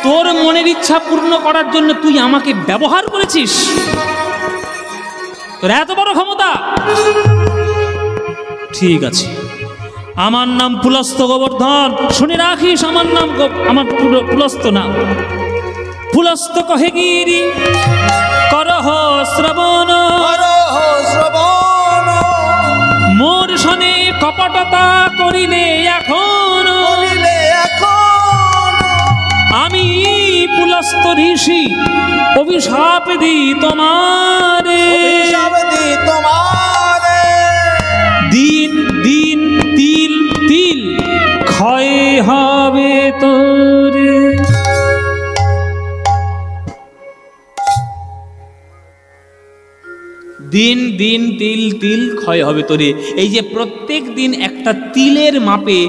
তোর মনের ইচ্ছা পূর্ণ করার জন্য তুই আমাকে ব্যবহার করেছিস, তোর এত বড় ক্ষমতা? ঠিক আছে, আমার নাম পুলস্ত গোবর্ধন, শুনে রাখিস, আমার নাম আমার পুলস্ত নাম। পুলস্ত কহে গিরি করহ শ্রবণ, মোর শনে কপটতা করিলে এখন, আমি পুলস্ত ঋষি অভিশাপ দি তোমারে, দিন দিন তিল তিল ক্ষয় হবে তোরে। দিন দিন তিল তিল ক্ষয় হবে তোরে। এই যে প্রত্যেক দিন একটা তিলের মাপে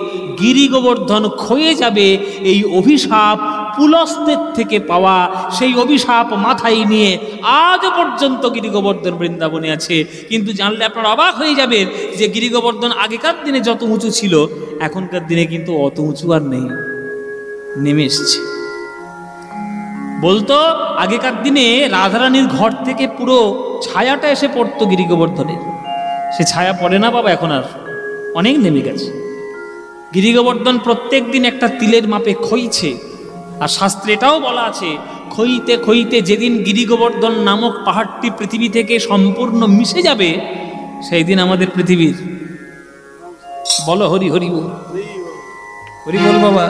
গিরি গোবর্ধন ক্ষয়ে যাবে, এই অভিশাপ পুলস্তের থেকে পাওয়া, সেই অভিশাপ মাথায় নিয়ে আজ পর্যন্ত গিরি গোবর্ধন বৃন্দাবনে আছে। কিন্তু জানলে আপনারা অবাক হয়ে যাবেন যে গিরি গোবর্ধন আগেকার দিনে যত উঁচু ছিল এখনকার দিনে কিন্তু অত উঁচু আর নেই, নেমে এসছে। বলতো আগেকার দিনে রাধারানীর ঘর থেকে পুরো ছায়াটা এসে পড়তো গিরি গোবর্ধনের, সে ছায়া পড়ে না বাবা এখন, আর অনেক নেমে গেছে। গিরি গোবর্ধন প্রত্যেক দিন একটা তিলের মাপে ক্ষয়ছে, আর শাস্ত্রে এটাও বলা আছে, ক্ষয়িতে ক্ষয়িতে যেদিন গিরি গোবর্ধন নামক পাহাড়টি পৃথিবী থেকে সম্পূর্ণ মিশে যাবে, সেই দিন আমাদের পৃথিবীর, বলো হরি হরি বল, হরি বল বাবা,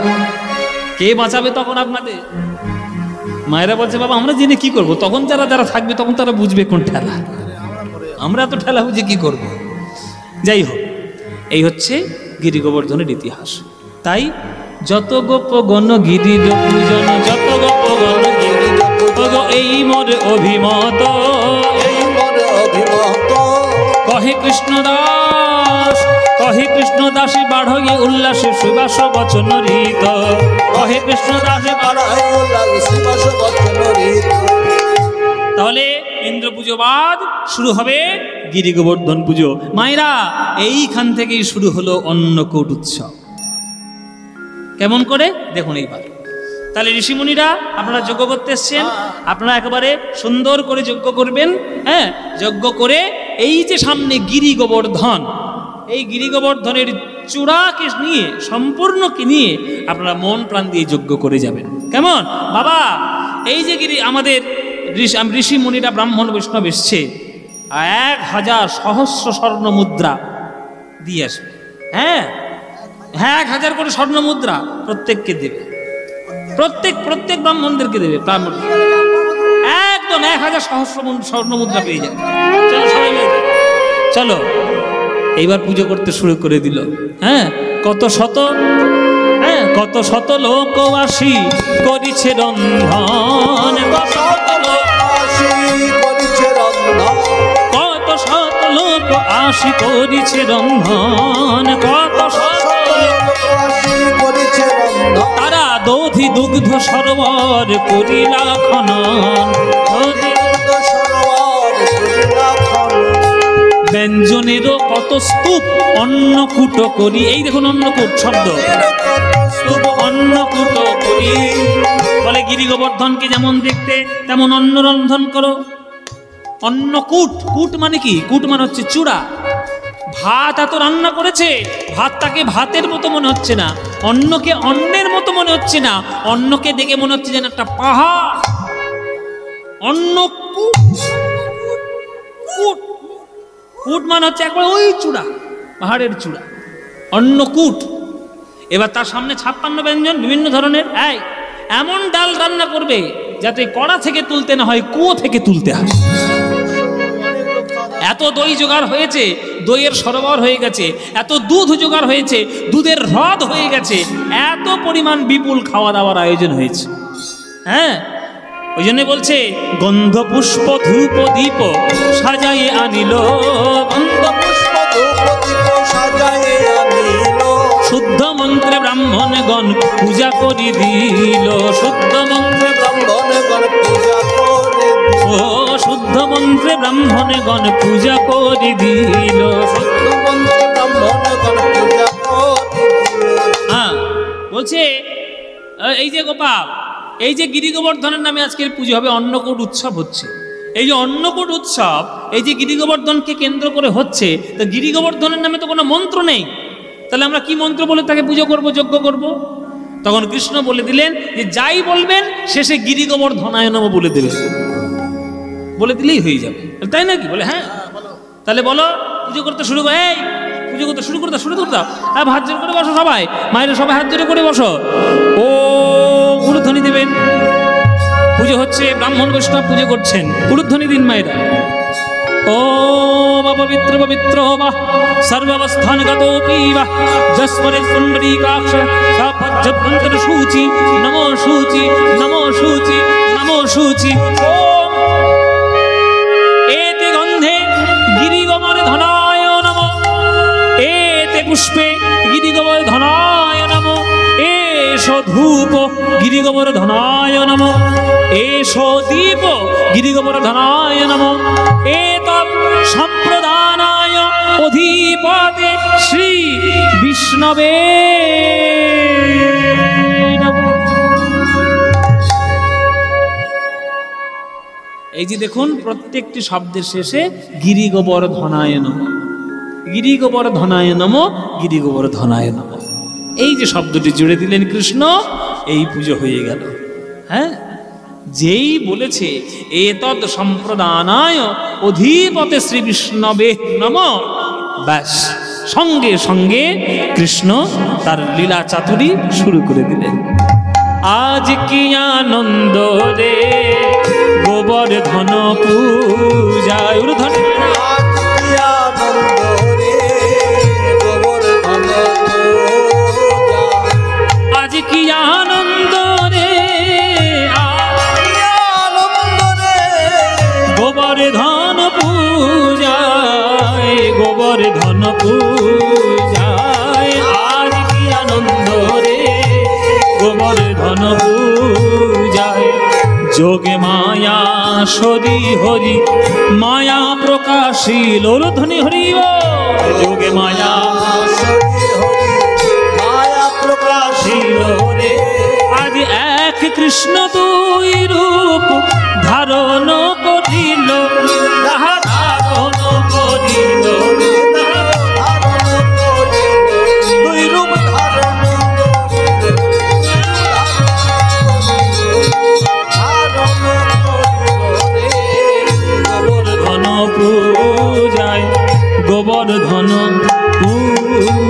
কে বাঁচাবে তখন আপনাদের? মায়েরা বলছে, বাবা আমরা জেনে কি করব? তখন যারা যারা থাকবে তখন তারা বুঝবে কোন ঠেলা, আমরা তো ঠেলা বুঝে কি করব। যাই হোক, এই হচ্ছে গিরি গোবর্ধনের ইতিহাস। তাই যত গোপগণ গিরি পূজন, যত গোপগণ গিরি এই মরে অভিমত, কহে কৃষ্ণদাস, কহে কৃষ্ণদাসে বাঢ়ে উল্লাসে সুবাস বচন রীত, কহে কৃষ্ণদাসে বাঢ়ে উল্লাসে সুবাস বচন রীত। তাহলে ইন্দ্র পুজো বাদ শুরু হবে গিরি গোবর্ধন পুজো। মায়েরা, এইখান থেকেই শুরু হলো অন্নকূট উৎসব। কেমন করে দেখুন এইবার। তাহলে ঋষিমুনিরা আপনারা যজ্ঞ করতে এসছেন, আপনারা একেবারে সুন্দর করে যজ্ঞ করবেন। হ্যাঁ, যজ্ঞ করে এই যে সামনে গিরি গোবর্ধন, এই গিরি গোবর্ধনের চূড়াকে নিয়ে, সম্পূর্ণকে নিয়ে আপনারা মন প্রাণ দিয়ে যজ্ঞ করে যাবেন। কেমন বাবা? এই যে গিরি আমাদের ঋষি মুনিরা ব্রাহ্মণ বৈষ্ণব এসছে, 1000 সহস্র স্বর্ণ মুদ্রা দিয়ে আসবে। হ্যাঁ, 1000 করে স্বর্ণ মুদ্রা প্রত্যেককে দেবে, প্রত্যেক ব্রাহ্মণদেরকে দেবে। একদম 1000 সহস্র স্বর্ণ মুদ্রা পেয়ে যাবে। চলো সবাই মিলে, চলো এইবার পুজো করতে শুরু করে দিল। হ্যাঁ, কত শত লোকবাসী করিছে রন্ধন, কত শত লোক আসি করিছে রন্ধন, কত শত তারা দধি দুগ্ধ সরোবর করিলা খনন, ব্যঞ্জনেরও কত স্তূপ অন্নকূট করি। এই দেখুন অন্নকূট শব্দ, অন্নকূট করি। বলে গিরি গোবর্ধনকে যেমন দেখতে তেমন অন্ন রন্ধন করো। অন্নকূট, কূট মানে কি? কূট মানে হচ্ছে চূড়া। ভাত এত রান্না করেছে, ভাতটাকে ভাতের মতো মনে হচ্ছে না, অন্নকে অন্নের মতো মনে হচ্ছে না, অন্নকে দেখে মনে হচ্ছে যেন একটা পাহাড়। অন্নকূট, কূট, কূট মানে হচ্ছে একবার ওই চূড়া, পাহাড়ের চূড়া, অন্নকূট। এবার তার সামনে 56 ব্যঞ্জন বিভিন্ন ধরনের। এমন ডাল রান্না করবে যাতে কড়া থেকে তুলতে না হয়, কুয়ো থেকে তুলতে হয়। এত দই জোগাড় হয়েছে, দইয়ের সরবরাহ হয়ে গেছে। এত দুধ জোগাড় হয়েছে, দুধের হ্রদ হয়ে গেছে। এত পরিমাণ বিপুল খাওয়া দাওয়ার আয়োজন হয়েছে। হ্যাঁ, ওই জন্য বলছে গন্ধ পুষ্প ধূপ দীপ সাজায়ে আনিল, গন্ধ পুষ্প ধূপ দীপ সাজায়ে আনিল, শুদ্ধ মন্ত্রে ব্রাহ্মণগণ পূজা করি দিল, শুদ্ধ মন্ত্রে ব্রাহ্মণগণ পূজা করে, ও শুদ্ধ মন্ত্রে ব্রাহ্মণগণ পূজা করে দিল, শুদ্ধ মন্ত্রে ব্রাহ্মণগণ পূজা করে দিল। হ্যাঁ, বলছে এই যে গোপাল, এই যে গিরি গোবর্ধনের নামে আজকের পুজো হবে, অন্নকূট উৎসব হচ্ছে। এই যে অন্নকূট উৎসব, এই যে গিরি গোবর্ধনকে কেন্দ্র করে হচ্ছে, তো গিরি গোবর্ধনের নামে তো কোনো মন্ত্র নেই, তাহলে আমরা কি মন্ত্র বলে তাকে পুজো করব, যজ্ঞ করব? তখন কৃষ্ণ বলে দিলেন যে যাই বলবেন শেষে গিরি গোবর্ধনায় নমঃ বলে দেবেন, বলে দিলেই হয়ে যাবে। তাই নাকি? বলে হ্যাঁ। তাহলে বলো, পুজো করতে শুরু করো। এই পুজো করতে শুরু করে দাও, শুরু করে দাও। হ্যাঁ, হাত জোর করে বসো সবাই, মায়েরা সবাই হাত জোর করে বসো। ও উলুধ্বনি দেবেন, পুজো হচ্ছে, ব্রাহ্মণ বৈষ্ণব পুজো করছেন, উলুধ্বনি দিন মায়েরা। ও পবিত্র পবিত্র বা সর্বাবস্থানগতোপি বা যস্মরে পুণ্ডরীকাক্ষ সাপজ্জভ্যন্তর সূচি নমো সূচি নমো সূচি নমো সূচি। ওম এতে গন্ধে গিরিগোবর্ধনায় নমঃ, এতে পুষ্পে গিরিগোবর্ধনায় নমঃ, এষো ধূপ গিরিগোবর্ধনায় নমঃ, এষো দীপ গিরিগোবর্ধনায় নমঃ, এতৎ সম্প্রদানায় অধিপতে শ্রী বিষ্ণবে নমঃ। এই যে দেখুন, প্রত্যেকটি শব্দের শেষে গিরি গোবর্ধনায় নমঃ, গিরি গোবর্ধনায় নমঃ, গিরি গোবর্ধনায় নমঃ। এই যে শব্দটি জুড়ে দিলেন কৃষ্ণ, এই পুজো হয়ে গেল। হ্যাঁ, যেই বলেছে এতদ সম্প্রদানায় অধিপতে শ্রী বিষ্ণবে নমঃ, ব্যাস সঙ্গে সঙ্গে কৃষ্ণ তার লীলা চাতুরি শুরু করে দিলেন। আজ কি আনন্দ রে গোবর্ধন পূজায়, উর্ধ্বন আজ কি আনন্দ রে, গোবর্ধন পূজায়, গোবর্ধন পূজায়, আজ কি আনন্দ রে গোবর্ধন পূজায়। যোগে মায়া সরি হরি মায়া প্রকাশিল, ধ্বনি হরিব, যোগে মায়া সরি হরি মায়া প্রকাশিল রে। আজ এক কৃষ্ণ দুই রূপ ধারণ করিল, তাহা ধারণ করিল, দুই রূপ ধারণ গোবর্ধন পূজায়, গোবর্ধন পূজায়।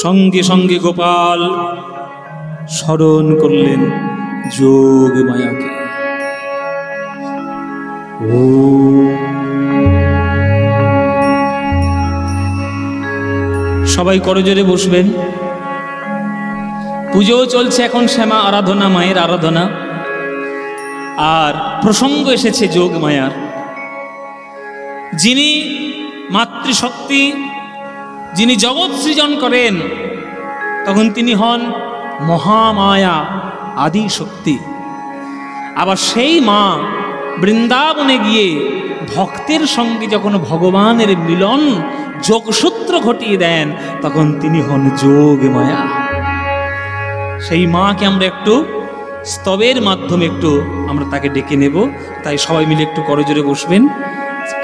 সঙ্গে সঙ্গে গোপাল স্মরণ করলেন যোগ মায়াকে। সবাই করজোরে বসবেন। পুজো চলছে এখন, শ্যামা আরাধনা, মায়ের আরাধনা, আর প্রসঙ্গ এসেছে যোগ মায়ার। যিনি মাতৃশক্তি, যিনি জগৎ সৃজন করেন, তখন তিনি হন মহামায়া, আদি শক্তি। আবার সেই মা বৃন্দাবনে গিয়ে ভক্তের সঙ্গে যখন ভগবানের মিলন যোগসূত্র ঘটিয়ে দেন, তখন তিনি হন যোগ মায়া। সেই মাকে আমরা একটু স্তবের মাধ্যমে আমরা তাকে ডেকে নেব। তাই সবাই মিলে একটু করজোরে বসবেন।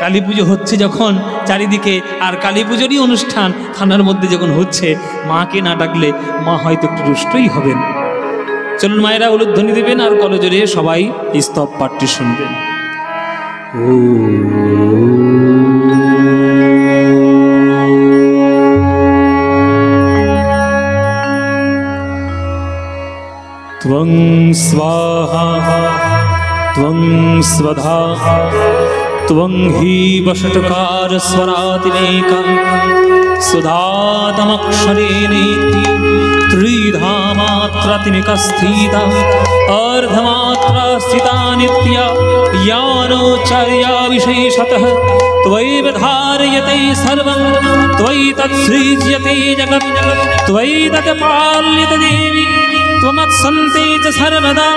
কালী পুজো হচ্ছে যখন চারিদিকে, আর কালী পুজোরই অনুষ্ঠান থানার মধ্যে যখন হচ্ছে, মাকে না ডাকলে মা হয়তো একটু রুষ্টই হবেন। চলুন মায়েরা উলুধ্বনি দেবেন আর করজোরে সবাই স্তব পাঠটি শুনবেন। त्वं स्वाहा त्वं स्वधा त्वं हि वषट्कार स्वरातिरेका सुधातमक्षरेणेति त्रिधा मात्रातिमिका स्थिता अर्धमात्रा स्थिता नित्या यानोच्चार्या विशेषतः त्वयैव धार्यते सर्वं त्वयि तत्सृज्यते जगत् त्वयि तत्पाल्यते देवी त्वमत्सन्ते च सर्वदा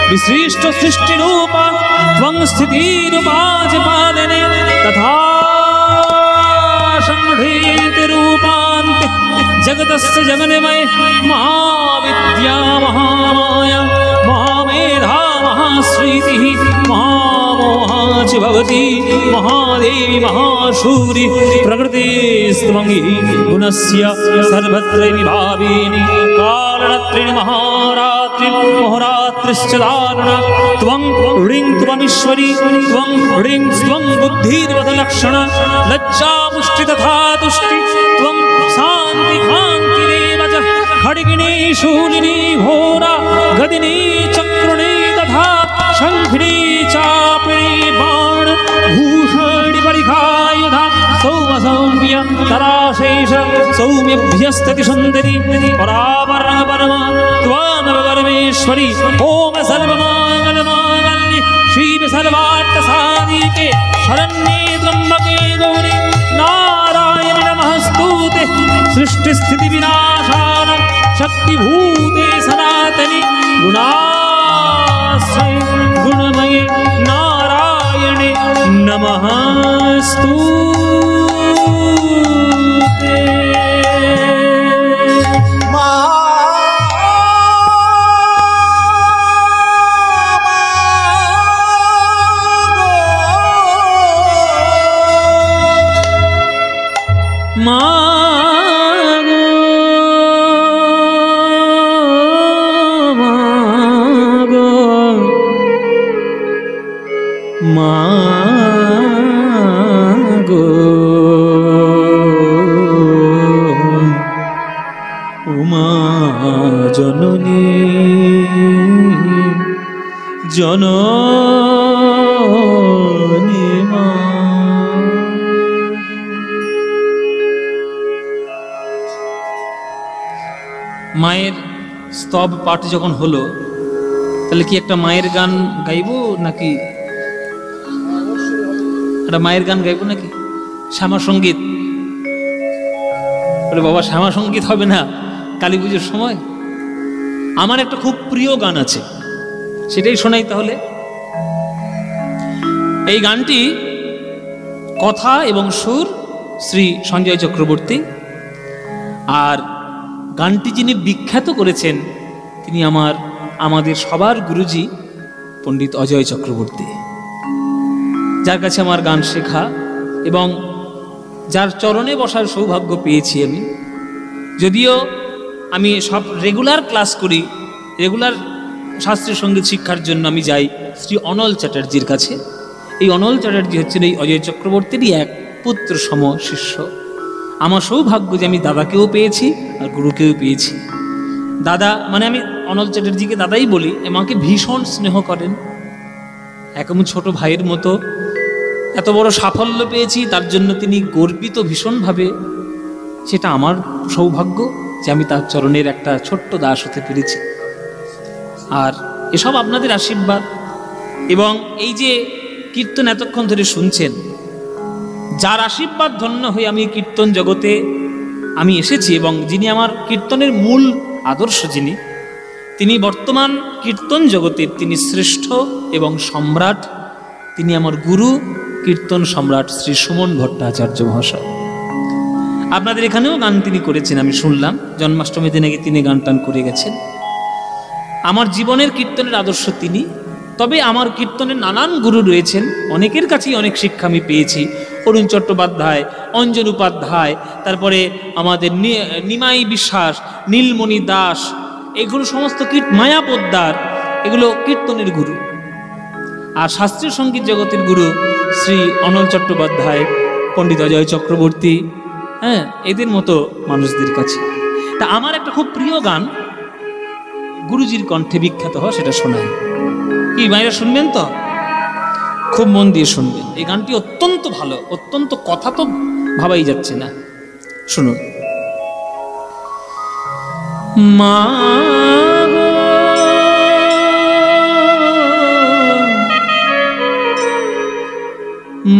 विशिष्ट सृष्टिरूपा त्वं स्थितिरूपा च पालने तथा संघटित रूपान्ते जगतस्य जगन्मये महाविद्या महामाया महामेधा महाश्रीतिः महामोहा च भवति महादेवी महाशूरि प्रकृतिस्त्वं हि गुणस्य सर्वत्र विभाविनी कालरात्रिणि महारात्रि मोहरात्रिश्च दारुणा त्वं ह्रीं त्वमीश्वरी त्वं ह्रीं त्वं बुद्धिर्वदलक्षणा लज्जा पुष्टि तथा तुष्टि त्वं शान्ति कान्तिरेव च खड्गिनी शूलिनी घोरा गदिनी चक्रुणी तथा शङ्खिनी चापिनी बाण भूषणी परिखायुधा सौम्य तराशेष सौम्यभ्यस्तति सुन्दरी परावरण परमा त्वामेव परमेश्वरी ओम सर्वमङ्गलमाङ्गल्ये शिवे सर्वार्थसाधिके शरण्ये त्र्यम्बके गौरी नारायणि नमस्तुते सृष्टिस्थितिविनाशान शक्तिभूते सनातनि गुणाश्रये गुणमये नारायणे नमस्तुते। জননী মা। মায়ের স্তব পাঠ যখন হলো, তাহলে কি একটা মায়ের গান গাইবো নাকি? একটা মায়ের গান গাইবো নাকি? শ্যামা সঙ্গীত? বলে বাবা শ্যামা সঙ্গীত হবে না কালী পুজোর সময়। আমার একটা খুব প্রিয় গান আছে, সেটাই শোনাই তাহলে। এই গানটি কথা এবং সুর শ্রী সঞ্জয় চক্রবর্তী, আর গানটি যিনি বিখ্যাত করেছেন তিনি আমাদের সবার গুরুজি পণ্ডিত অজয় চক্রবর্তী, যার কাছে আমার গান শেখা এবং যার চরণে বসার সৌভাগ্য পেয়েছি আমি। যদিও আমি সব রেগুলার ক্লাস করি, রেগুলার শাস্ত্রীয় সঙ্গীত শিক্ষার জন্য আমি যাই শ্রী অনল চ্যাটার্জির কাছে। এই অনল চ্যাটার্জি হচ্ছেন এই অজয় চক্রবর্তীরই এক পুত্র সম শিষ্য। আমার সৌভাগ্য যে আমি দাদাকেও পেয়েছি আর গুরুকেও পেয়েছি। দাদা মানে আমি অনল চ্যাটার্জিকে দাদাই বলি, আমাকে ভীষণ স্নেহ করেন, একদম ছোট ভাইয়ের মতো। এত বড় সাফল্য পেয়েছি তার জন্য তিনি গর্বিত ভীষণভাবে। সেটা আমার সৌভাগ্য যে আমি তার চরণের একটা ছোট্ট দাস হতে পেরেছি। আর এসব আপনাদের আশীর্বাদ। এবং এই যে কীর্তন এতক্ষণ ধরে শুনছেন, যার আশীর্বাদ ধন্য হয়ে আমি কীর্তন জগতে আমি এসেছি, এবং যিনি আমার কীর্তনের মূল আদর্শ, তিনি বর্তমান কীর্তন জগতের তিনি শ্রেষ্ঠ এবং সম্রাট, তিনি আমার গুরু কীর্তন সম্রাট শ্রী সুমন ভট্টাচার্য মহাশয়। আপনাদের এখানেও গান তিনি করেছেন, আমি শুনলাম জন্মাষ্টমীতে নাকি তিনি গান টান করে গেছেন। আমার জীবনের কীর্তনের আদর্শ তিনি। তবে আমার কীর্তনের নানান গুরু রয়েছেন, অনেকের কাছেই অনেক শিক্ষা আমি পেয়েছি। অরুণ চট্টোপাধ্যায়, অঞ্জন উপাধ্যায়, তারপরে আমাদের নিমাই বিশ্বাস, নীলমণি দাস, এগুলো সমস্ত মায়া পোদ্দার, এগুলো কীর্তনের গুরু। আর শাস্ত্রীয় সঙ্গীত জগতের গুরু শ্রী অনল চট্টোপাধ্যায়, পণ্ডিত অজয় চক্রবর্তী, হ্যাঁ, এদের মতো মানুষদের কাছে। তা আমার একটা খুব প্রিয় গান গুরুজির কণ্ঠে বিখ্যাত হয়, সেটা শোনাই। কি ভাইরা শুনবেন তো? খুব মন দিয়ে শুনবেন। এই গানটি অত্যন্ত ভালো, অত্যন্ত, কথা তো ভাবাই যাচ্ছে না। শুনুন। মা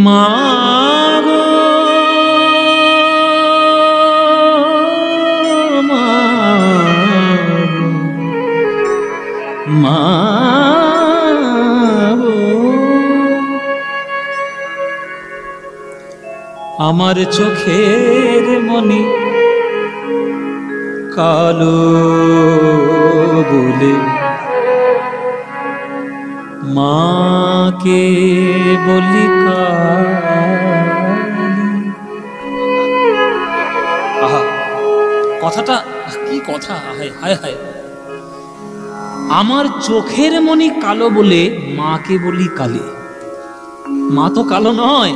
মা মা আমার চোখের মনি কালো বলে মাকে বলি আহা, কথাটা কি কথা! হায় হায় হায়, আমার চোখের মনি কালো বলে মাকে বলি কালী। মা তো কালো নয়,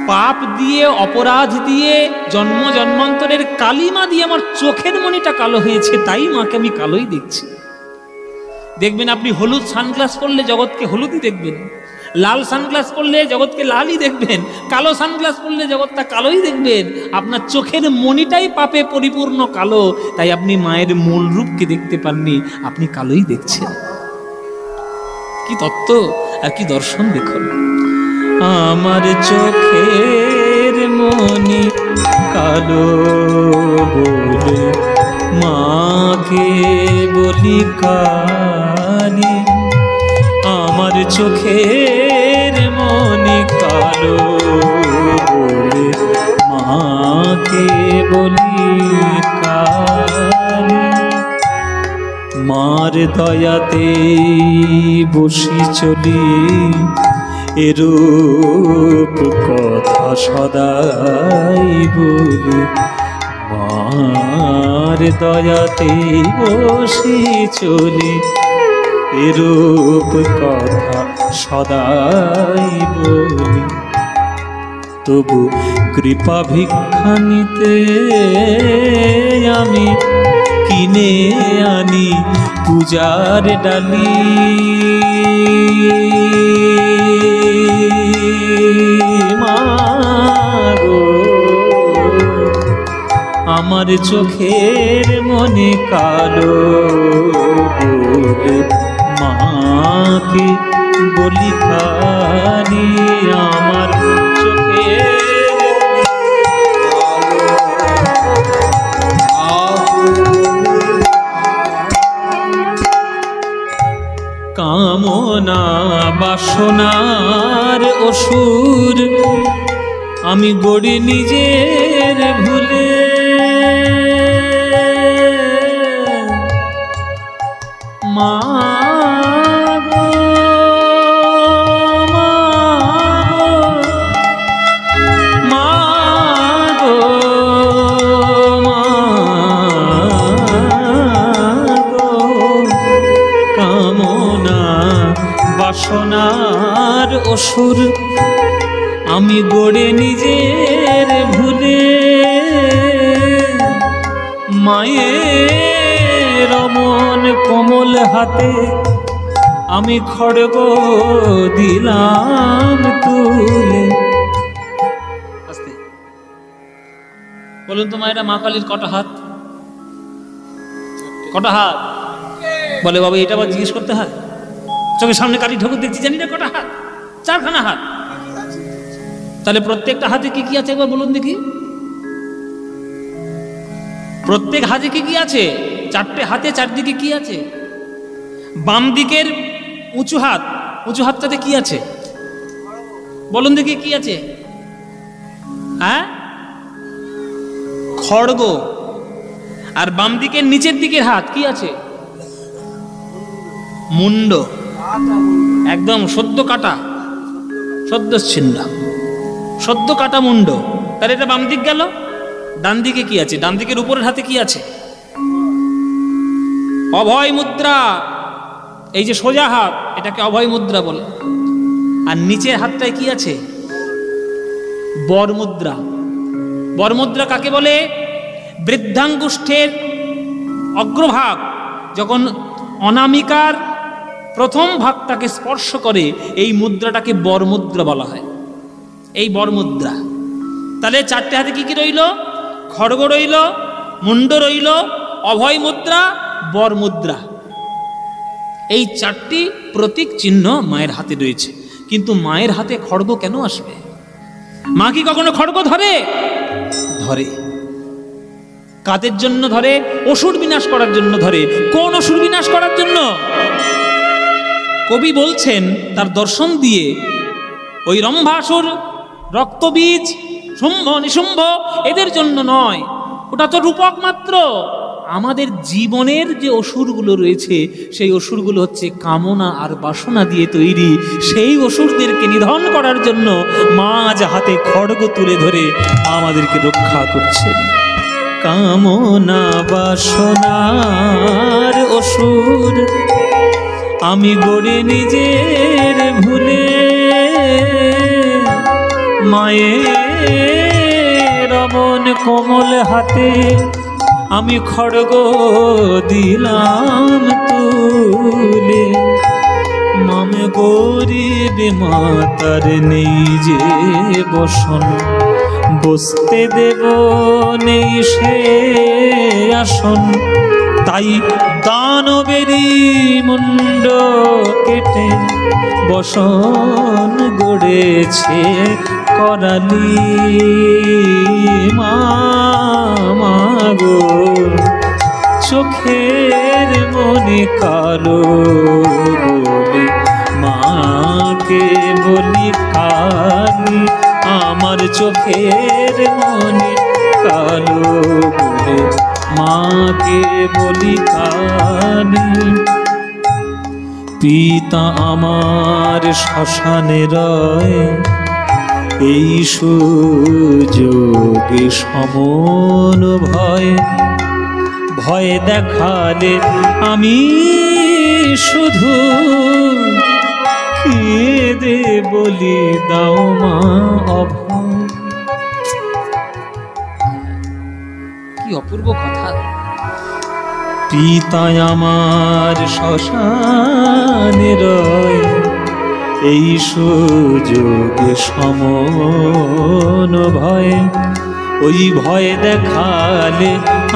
পাপ দিয়ে, অপরাধ দিয়ে, জন্ম জন্মান্তরের কালিমা দিয়ে আমার চোখের মনিটা কালো হয়েছে, তাই মাকে আমি কালোই দেখছি। দেখবেন আপনি হলুদ সানগ্লাস পরলে জগৎকে হলুদই দেখবেন, লাল সানগ্লাস পরলে জগৎকে লালই দেখবেন, কালো সানগ্লাস পরলে জগৎটা কালোই দেখবেন। আপনার চোখের মনিটাই পাপে পরিপূর্ণ কালো, তাই আপনি মায়ের মূল রূপকে দেখতে পাননি, আপনি কালোই দেখছেন। কি তত্ত্ব আর কি দর্শন দেখুন। আমার চোখের মনি কালো বলে মাকে বলি কালী। আমার চোখের মনি কালো বলে মাকে বলি কালী। মার দয়াতে বসি চলি, এরূপ কথা সদাই বলি। মার দয়াতে বসি চলি, এরূপ কথা সদাই বলি। তবু কৃপা ভিক্ষা নিতে আমি কিনে আনি পূজার ডালি। মাগো আমার চোখের মনে কালো বলে মাকে বলি কালী। আমার চোখের কামনা বাসনার অসুর আমি গড়ি নিজের ভুলে। মা গো মা গো মা গো, কামনা বাসনার অসুর আমি গড়ে নিজের ভুলে। মায়ের অমন কোমল হাতে আমি খড়গ দিলাম তুলে। আস্তে বলুন তো মায়েরা, মা কালীর কটা হাত? কটা হাত? বলে বাবা এটা আবার জিজ্ঞেস করতে হয়? চোখের সামনে কালী ঠাকুর দেখছি, জানি না কটা হাত। 4খানা হাত। তাহলে প্রত্যেকটা হাতে কি কি আছে একবার বলুন দেখি। প্রত্যেক হাতে কি কি আছে? 4টে হাতে 4 দিকে কি আছে? বাম দিকের উঁচু হাতটাতে কি আছে? বলুন দেখি কি আছে? হ্যাঁ, খড়গ। আর বাম দিকের নিচের দিকের হাত কি আছে? মুন্ড। একদম সদ্য কাটা, সদ্য ছিন্ন, সদ্য কাটা মুন্ড। তাহলে এটা বাম দিক গেল। ডান দিকে কি আছে? ডান দিকের উপরের হাতে কি আছে? অভয় মুদ্রা। এই যে সোজা হাত, এটাকে অভয় মুদ্রা বলে। আর নিচের হাতটায় কি আছে? বর মুদ্রা। বর মুদ্রা কাকে বলে? বৃদ্ধাঙ্গুষ্ঠের অগ্রভাগ যখন অনামিকার প্রথম ভাগটাকে স্পর্শ করে, এই মুদ্রাটাকে বর মুদ্রা বলা হয়। এই বর মুদ্রা। তাহলে চারটে হাতে কি কি রইল? খড়গ রইল, মুন্ড রইল, অভয় মুদ্রা, বর মুদ্রা। এই চারটি প্রতীক চিহ্ন মায়ের হাতে রয়েছে। কিন্তু মায়ের হাতে খড়গ কেন আসবে? মা কি কখনো খড়গ ধরে? ধরে। কাদের জন্য ধরে? অসুর বিনাশ করার জন্য ধরে। কোন অসুর বিনাশ করার জন্য? কবি বলছেন তার দর্শন দিয়ে, ওই রম্ভাসুর, রক্তবীজ, শুম্ভ নিশুম্ভ এদের জন্য নয়, ওটা তো রূপক মাত্র। আমাদের জীবনের যে অসুরগুলো রয়েছে, সেই অসুরগুলো হচ্ছে কামনা আর বাসনা দিয়ে তৈরি। সেই অসুরদেরকে নিধন করার জন্য মা আজ হাতে খড়গ তুলে ধরে আমাদেরকে রক্ষা করছেন। কামনা বাসনার অসুর আমি গড়ে নিজের ভুলে, মায়ের রমন কোমল হাতে আমি খড়গ দিলাম তুলে। মামে গরিব মাতার নেই যে বসন, বসতে দেব নেই সে আসন। তাই দানবেরই মুন্ড কেটে বসন গড়েছে করালি। মাগো চোখের মনে কালো বলে মাকে বলি কালি। আমার চোখের মনে কালো বলে মাকে বলি কালি। পিতা আমার শ্মশানে রয়, এই সুযোগে সমন ভয়। ভয় দেখালে আমি শুধু কেঁদে বলি দাও মা অভয়। কি অপূর্ব কথা! পিতা আমার শ্মশানে রয়, এই সুযোগে সমন ভয়। ওই ভয় দেখালে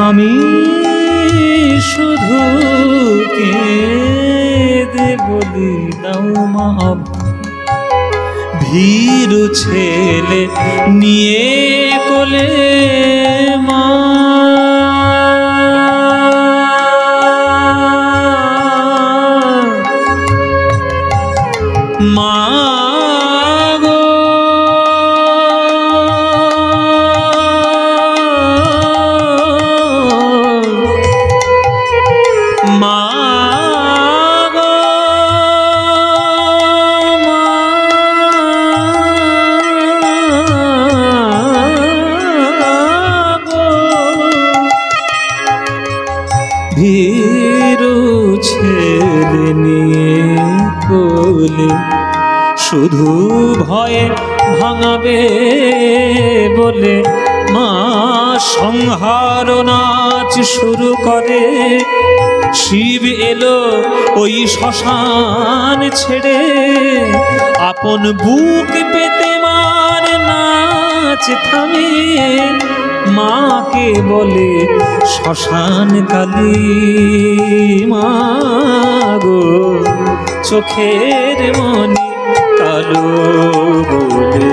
আমি শুধু কেঁদে বলি দাও মা অভয়। ভীরু ছেলে নিয়ে কোলে মা মাগো মাগো ভীরু ছেলে নিয়ে কোলে, শুধু ভয়ে ভাঙাবে বলে মা সংহার নাচ শুরু করে। শিব এলো ওই শ্মশান ছেড়ে, আপন বুক পেতে মার নাচ থামিয়ে মাকে বলে শ্মশান কালী। মাগো চোখের মনি কালো বলে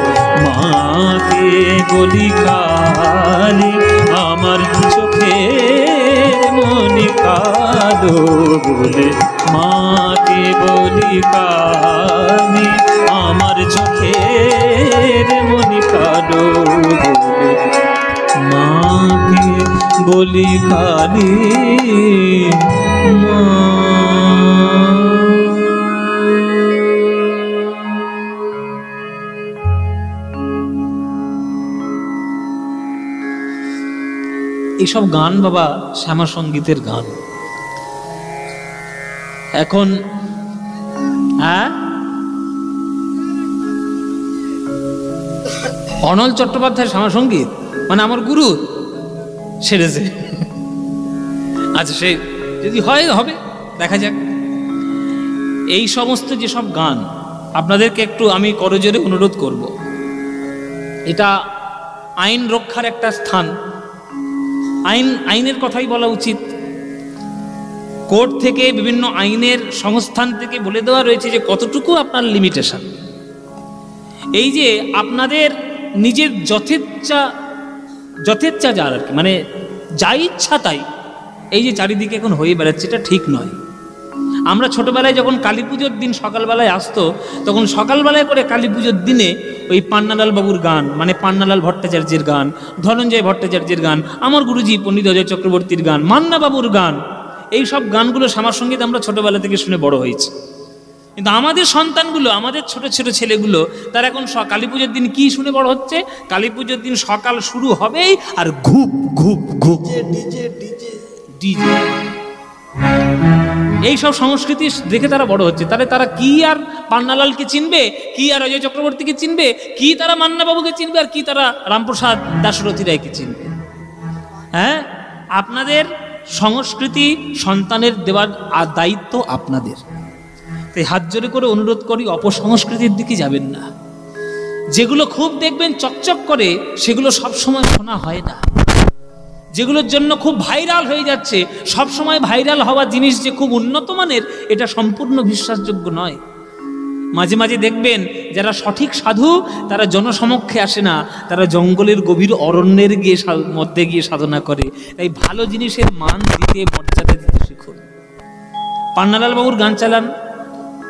মাকে বলি কালী। আমার চোখের মনি কালো বলে মাকে বলি কানে, আমার চোখের মনি কালো বলে মাকে বলি কানে মা। এইসব গান বাবা শ্যামা সঙ্গীতের গান। এখন অনল চট্টোপাধ্যায় শ্যামা সঙ্গীত মানে আমার গুরু সেরেছে। আচ্ছা সে যদি হয় হবে, দেখা যাক। এই সমস্ত যেসব গান আপনাদেরকে একটু আমি করজোরে অনুরোধ করব, এটা আইন রক্ষার একটা স্থান, আইনের কথাই বলা উচিত। কোর্ট থেকে বিভিন্ন আইনের সংস্থান থেকে বলে দেওয়া রয়েছে যে কতটুকু আপনার লিমিটেশন। এই যে আপনাদের নিজের যথেচ্ছা যার আর কি, মানে যা ইচ্ছা তাই এই যে চারিদিকে এখন হয়ে বেড়াচ্ছে, এটা ঠিক নয়। আমরা ছোটবেলায় যখন কালী পুজোর দিন সকালবেলায় আসতো, তখন সকালবেলায় করে কালী পুজোর দিনে ওই পান্নালাল বাবুর গান, মানে পান্নালাল ভট্টাচার্যের গান, ধনঞ্জয় ভট্টাচার্যের গান, আমার গুরুজি পণ্ডিত অজয় চক্রবর্তীর গান, মান্না বাবুর গান, এই সব গানগুলো শ্যামা সঙ্গীত আমরা ছোটবেলা থেকে শুনে বড় হয়েছে। কিন্তু আমাদের সন্তানগুলো, আমাদের ছোট ছোট ছেলেগুলো, তারা এখন কালী পুজোর দিন কি শুনে বড় হচ্ছে? কালী পুজোর দিন সকাল শুরু হবেই আর ঘুপ ঘুপ ঘুপ ডিজে ডিজে ডিজে, এই সব সংস্কৃতি দেখে তারা বড় হচ্ছে। তাহলে তারা কি আর পান্নালালকে চিনবে, কি আর অজয় চক্রবর্তীকে চিনবে, কি তারা মান্নাবাবুকে চিনবে, আর কি তারা রামপ্রসাদ দাশরথী রায়কে চিনবে? হ্যাঁ, আপনাদের সংস্কৃতি সন্তানের দেওয়ার দায়িত্ব আপনাদের। তাই হাত জোরে করে অনুরোধ করি, অপসংস্কৃতির দিকে যাবেন না। যেগুলো খুব দেখবেন চকচক করে, সেগুলো সবসময় শোনা হয় না। যেগুলোর জন্য খুব ভাইরাল হয়ে যাচ্ছে, সবসময় ভাইরাল হওয়া জিনিস যে খুব উন্নত মানের, এটা সম্পূর্ণ বিশ্বাসযোগ্য নয়। মাঝে মাঝে দেখবেন যারা সঠিক সাধু, তারা জনসমক্ষে আসে না, তারা জঙ্গলের গভীর অরণ্যের মধ্যে গিয়ে সাধনা করে। তাই ভালো জিনিসের মান দিতে, মর্যাদা দিতে শিখুন। পান্নালাল বাবুর গান চালান,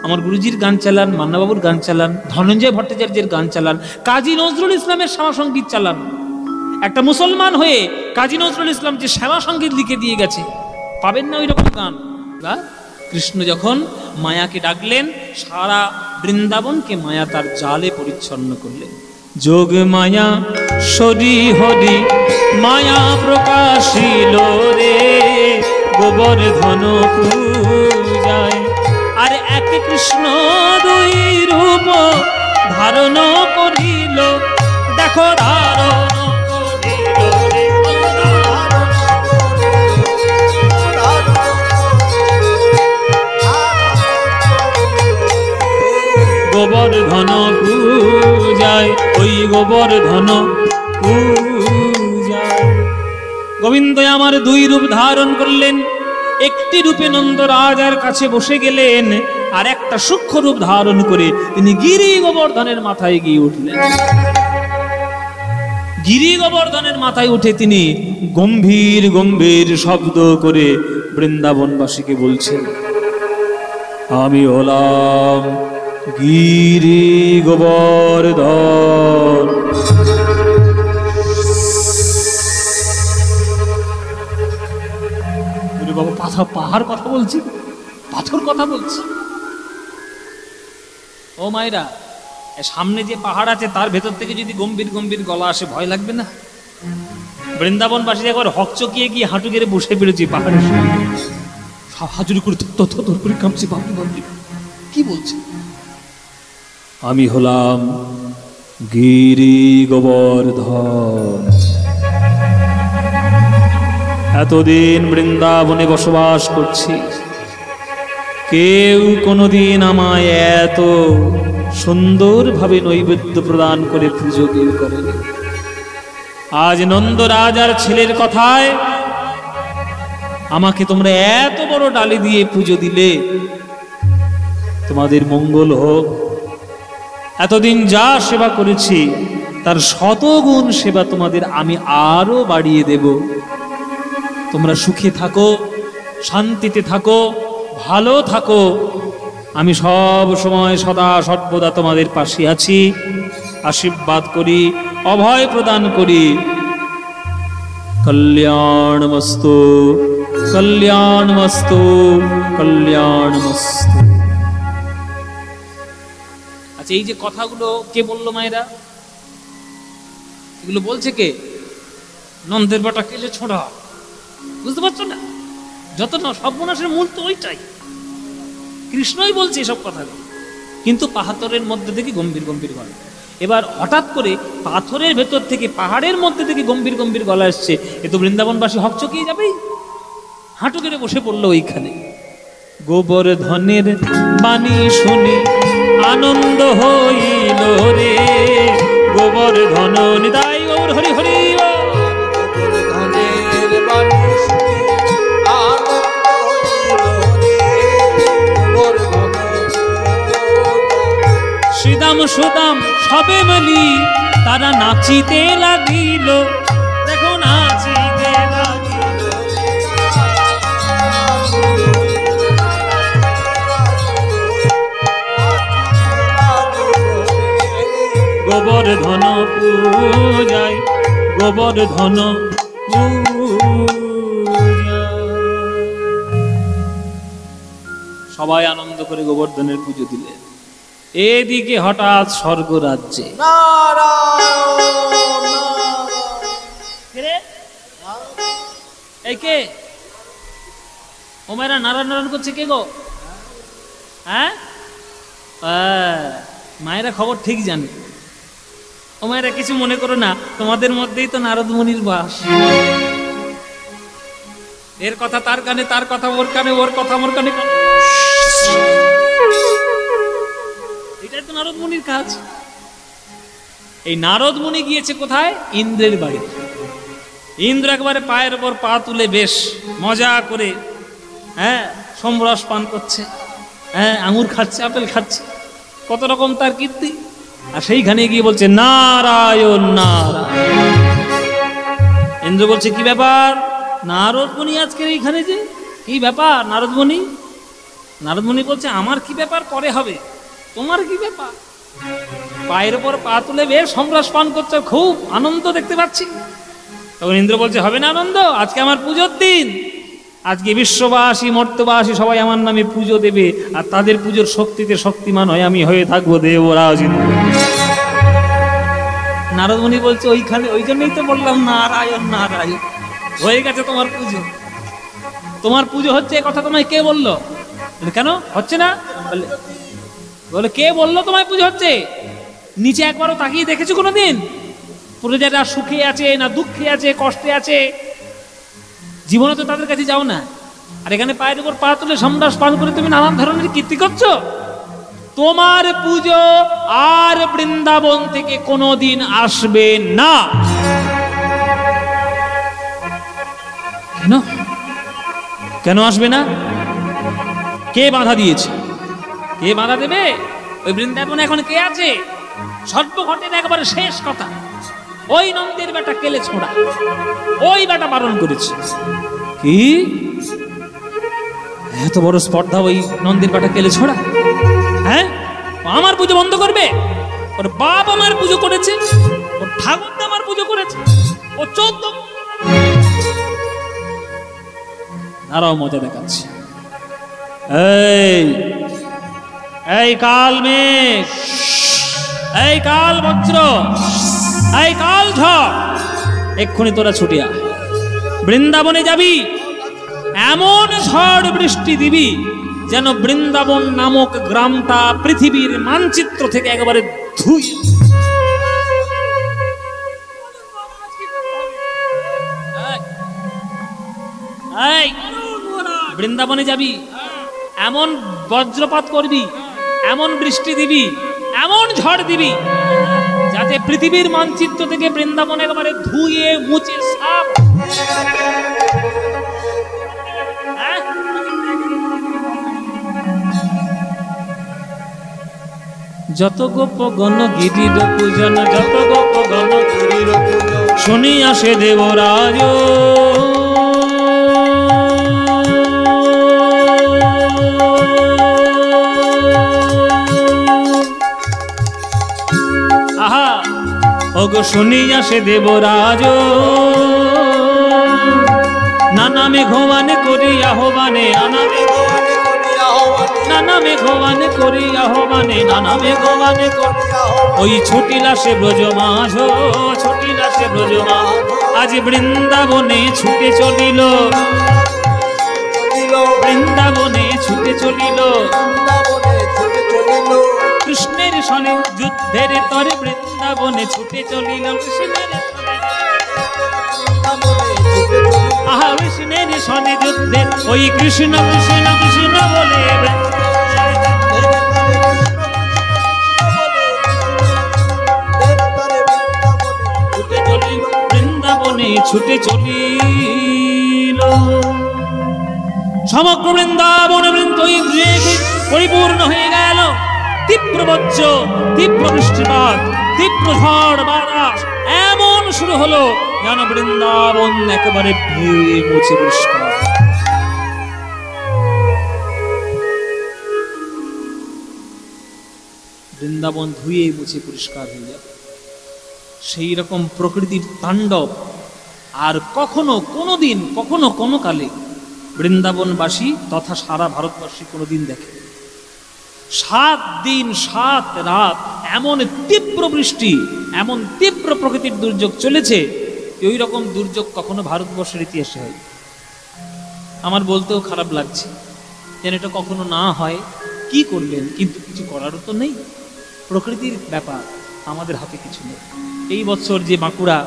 আমার গুরুজির গান চালান, মান্নাবাবুর গান চালান, ধনঞ্জয় ভট্টাচার্যের গান চালান, কাজী নজরুল ইসলামের শ্যামা সঙ্গীত চালান। একটা মুসলমান হয়ে কাজী নজরুল ইসলাম যে শ্যামা সঙ্গীত লিখে দিয়ে গেছে, পাবেন না ওই রকম গান। কৃষ্ণ যখন মায়াকে ডাকলেন, সারা বৃন্দাবনকে মায়া তার জালে পরিচ্ছন্ন করলেন। যোগ মায়া সরি হরি মায়া প্রকাশিল রে, গোবর্ধন পূজায়। আর এক কৃষ্ণ দুই রূপ ধারণ করিল, দেখো ধারণ করিল রে, গোবর্ধন পূজায়, ওই গোবর্ধন পূজায়। গোবিন্দ আমার দুই রূপ ধারণ করলেন। একটি রূপে নন্দ রাজার কাছে বসে গেলেন, আর একটা সূক্ষ্ম রূপ ধারণ করে তিনি গিরি গোবর্ধনের মাথায় গিয়ে উঠলেন। গিরি গোবর্ধনের মাথায় উঠে তিনি গম্ভীর গম্ভীর শব্দ করে বৃন্দাবনবাসীকে বলছেন, আমি হলাম গিরি গোবর্ধন। বাবা পাহাড় কথা বলছি, পাথর কথা বলছি। ও মায়েরা, সামনে যে পাহাড় আছে তার ভেতর থেকে যদি গম্ভীর গম্ভীর গলা আসে, ভয় লাগবে না? বৃন্দাবনবাসী একবার হকচকিয়ে গিয়ে হাঁটু গেড়ে বসে পেরেছি পাহাড়ের সামনে, হাজুরি করে থর করে কাঁপছি। বাপরে কি বলছে? আমি হলাম গিরি গোবর্ধন। এতদিন বৃন্দাবনে বসবাস করছি, কেউ কোনোদিন আমায় এত সুন্দরভাবে নৈবেদ্য প্রদান করে পুজো কেউ করেনি। আজ নন্দ রাজার ছেলের কথায় আমাকে তোমরা এত বড় ডালি দিয়ে পুজো দিলে, তোমাদের মঙ্গল হোক। এতদিন যা সেবা করেছি তার শতগুণ সেবা তোমাদের আমি আরো বাড়িয়ে দেব। তোমরা সুখে থাকো, শান্তিতে থাকো, ভালো থাকো। আমি সব সময় সদা সর্বদা তোমাদের পাশে আছি, আশীর্বাদ করি, অভয় প্রদান করি। কল্যাণমস্তু, কল্যাণমস্তু, কল্যাণমস্তু। আচ্ছা, এই যে কথাগুলো কে বললো মায়েরা? এগুলো বলছে কে? নন্দের বাটা কেলে ছোঁড়া। বুঝতে পারছো না? যত না সর্বনাশের মূল তো ওইটাই, কৃষ্ণই বলছে এসব কথাগুলো, কিন্তু পাথরের মধ্যে থেকে গম্ভীর গম্ভীর গলা। এবার হঠাৎ করে পাথরের ভেতর থেকে, পাহাড়ের মধ্যে থেকে গম্ভীর গম্ভীর গলা আসছে। এ তো বৃন্দাবনবাসী হকচকিয়ে যাবেই, হাঁটু কেটে বসে পড়লো ওইখানে। গোবর্ধনের বাণী শুনি আনন্দ হইল রে, গোবর্ধন নিতাই গৌর হরি হরি। গোবর্ধনের বাণী শুনি আনন্দ হইল রে, গোবর্ধন। শ্রীদাম সুদাম সবে মিলি তারা নাচিতে লাগিল, দেখো নাচিতে লাগিল। গোবর্ধন পূজায়, গোবর্ধন সবাই আনন্দ করে গোবর্ধনের পুজো দিলেন। এদিকে হঠাৎ স্বর্গ রাজ্যে এই কে ও মায়েরা নারায়ণ নারায়ণ করছে? কে গো? হ্যাঁ, মায়েরা খবর ঠিক জানে। ও মায়েরা কিছু মনে করো না, তোমাদের মধ্যেই তো নারদ মুনির বাস। এর কথা তার কানে, তার কথা ওর কানে, ওর কথা ওর কানে। এটাই তো নারদ মুনির কাজ। এই নারদ মুনি গিয়েছে কোথায়? ইন্দ্রের বাড়ি। ইন্দ্র একবারে পায়ের ওপর পা তুলে বেশ মজা করে, হ্যাঁ, সোমরস পান করছে, হ্যাঁ, আঙুর খাচ্ছে, আপেল খাচ্ছে, কত রকম তার কীর্তি। আর সেইখানে গিয়ে বলছে নারায়ণ নারায়ণ। ইন্দ্র বলছে কি ব্যাপার নারদ মুনি আজকের এইখানে যে, কি ব্যাপার নারদ মুনি? নারদ মুনি বলছে আমার কি ব্যাপার পরে হবে, তোমার কি ব্যাপার? পায়ের ওপর পা তুলে বেশ সমরস পান করছে, খুব আনন্দ দেখতে পাচ্ছি। তখন ইন্দ্র বলছে হবে না আনন্দ? আজকে আমার পুজোর দিন, আজকে বিশ্ববাসী মর্তবাসী সবাই আমার নামে পুজো দেবে, আর তাদের পুজোর শক্তিতে শক্তিমান হয়ে আমি হয়ে থাকবো দেবরাজ ইন্দ্র। নারদ মুনি বলছে ওইখানে, ওই জন্যই তো বললাম নারায়ণ নারায়ণ। হয়ে গেছে তোমার পুজো, তোমার পুজো হচ্ছে, কথা তোমায় কে বললো? কেন হচ্ছে না? বলে কে বললো তোমায় পুজো হচ্ছে? নিচে একবারও তাকিয়ে দেখেছো কোনোদিন? প্রজারা সুখে আছে না দুঃখে আছে, কষ্টে আছে? জীবনে তো তাদের কাছে যাও না, আর এখানে পায়ের উপর পা তুলে সমরস পান করে তুমি নানান ধরনের কীর্তি করছো। তোমার পুজো আর বৃন্দাবন থেকে কোনোদিন আসবে না। কেন? কেন আসবে না? কে বাধা দিয়েছে? কে বাধা দেবে? ওই বৃন্দাবনে এখন কে আছে? সর্বঘটের একবারে শেষ কথা, ওই নন্দের বেটা কেলে ছোঁড়া, ওই বেটা বারণ করেছে। কি এত বড় স্পর্ধা ওই নন্দের বেটা কেলে ছোঁড়া? হ্যাঁ, আমার পুজো বন্ধ করবে? ওর বাপ আমার পুজো করেছে, ওর ঠাকুর আমার পুজো করেছে, ও 14 আরও মজা দেখাচ্ছে। এই কাল মেঘ, এই কাল বজ্র, এই কাল ঝড়, এক্ষুনি তোরা ছুটে আয়, বৃন্দাবনে যাবি, এমন ঝড় বৃষ্টি দিবি যেন বৃন্দাবন নামক গ্রামটা পৃথিবীর মানচিত্র থেকে একেবারে ধুয়ে। বৃন্দাবনে যাবি, এমন বজ্রপাত করবি, এমন বৃষ্টি দিবি, এমন ঝড় দিবি যাতে পৃথিবীর মানচিত্র থেকে বৃন্দাবন একেবারে ধুয়ে মুছে সাফ। যত গোপ গণ গিরির পূজন, যত গোপ গণ গিরির পূজন, শুনি আসে দেবরাজ। ওগো শুনিয়া সে দেবরাজ নানা মেঘবান করি আহ্বানে নানা মেঘবান করি আহ্বানে নানা মেঘবান করি ওই ছুটিলা সে ব্রজমাঝ ছুটিলা সে ব্রজমাঝ আজ বৃন্দাবনে ছুটে চলিল বৃন্দাবনে ছুটে চলিল কৃষ্ণের সনে যুদ্ধের তরে বৃন্দাবনে ছুটে চলিল কৃষ্ণের আহা কৃষ্ণের সনে যুদ্ধের ওই কৃষ্ণ কৃষ্ণ কৃষ্ণ বলে ছুটে চলিল বৃন্দাবনে ছুটে চলিল সমগ্র বৃন্দাবন পরিপূর্ণ হয়ে গেল তীব্র বজ্র তীব্র বৃষ্টিপাত তীব্র ঝড় বাতাস এমন শুরু হলো যেন বৃন্দাবন একেবারে ধুয়ে মুছে পরিষ্কার। বৃন্দাবন ধুয়ে মুছে পরিষ্কার হয়ে যাবে সেই রকম প্রকৃতির তাণ্ডব আর কখনো কোনোদিন কখনো কোনো কালে বৃন্দাবনবাসী তথা সারা ভারতবর্ষী কোনোদিন দেখে 7 দিন 7 রাত এমন তীব্র বৃষ্টি এমন তীব্র প্রকৃতির দুর্যোগ চলেছে ওই রকম দুর্যোগ কখনো ভারতবর্ষের ইতিহাসে হয়। আমার বলতেও খারাপ লাগছে যেন এটা কখনো না হয়, কি করবেন, কিন্তু কিছু করারও তো নেই, প্রকৃতির ব্যাপার, আমাদের হাতে কিছু নেই। এই বছর যে বাঁকুড়া,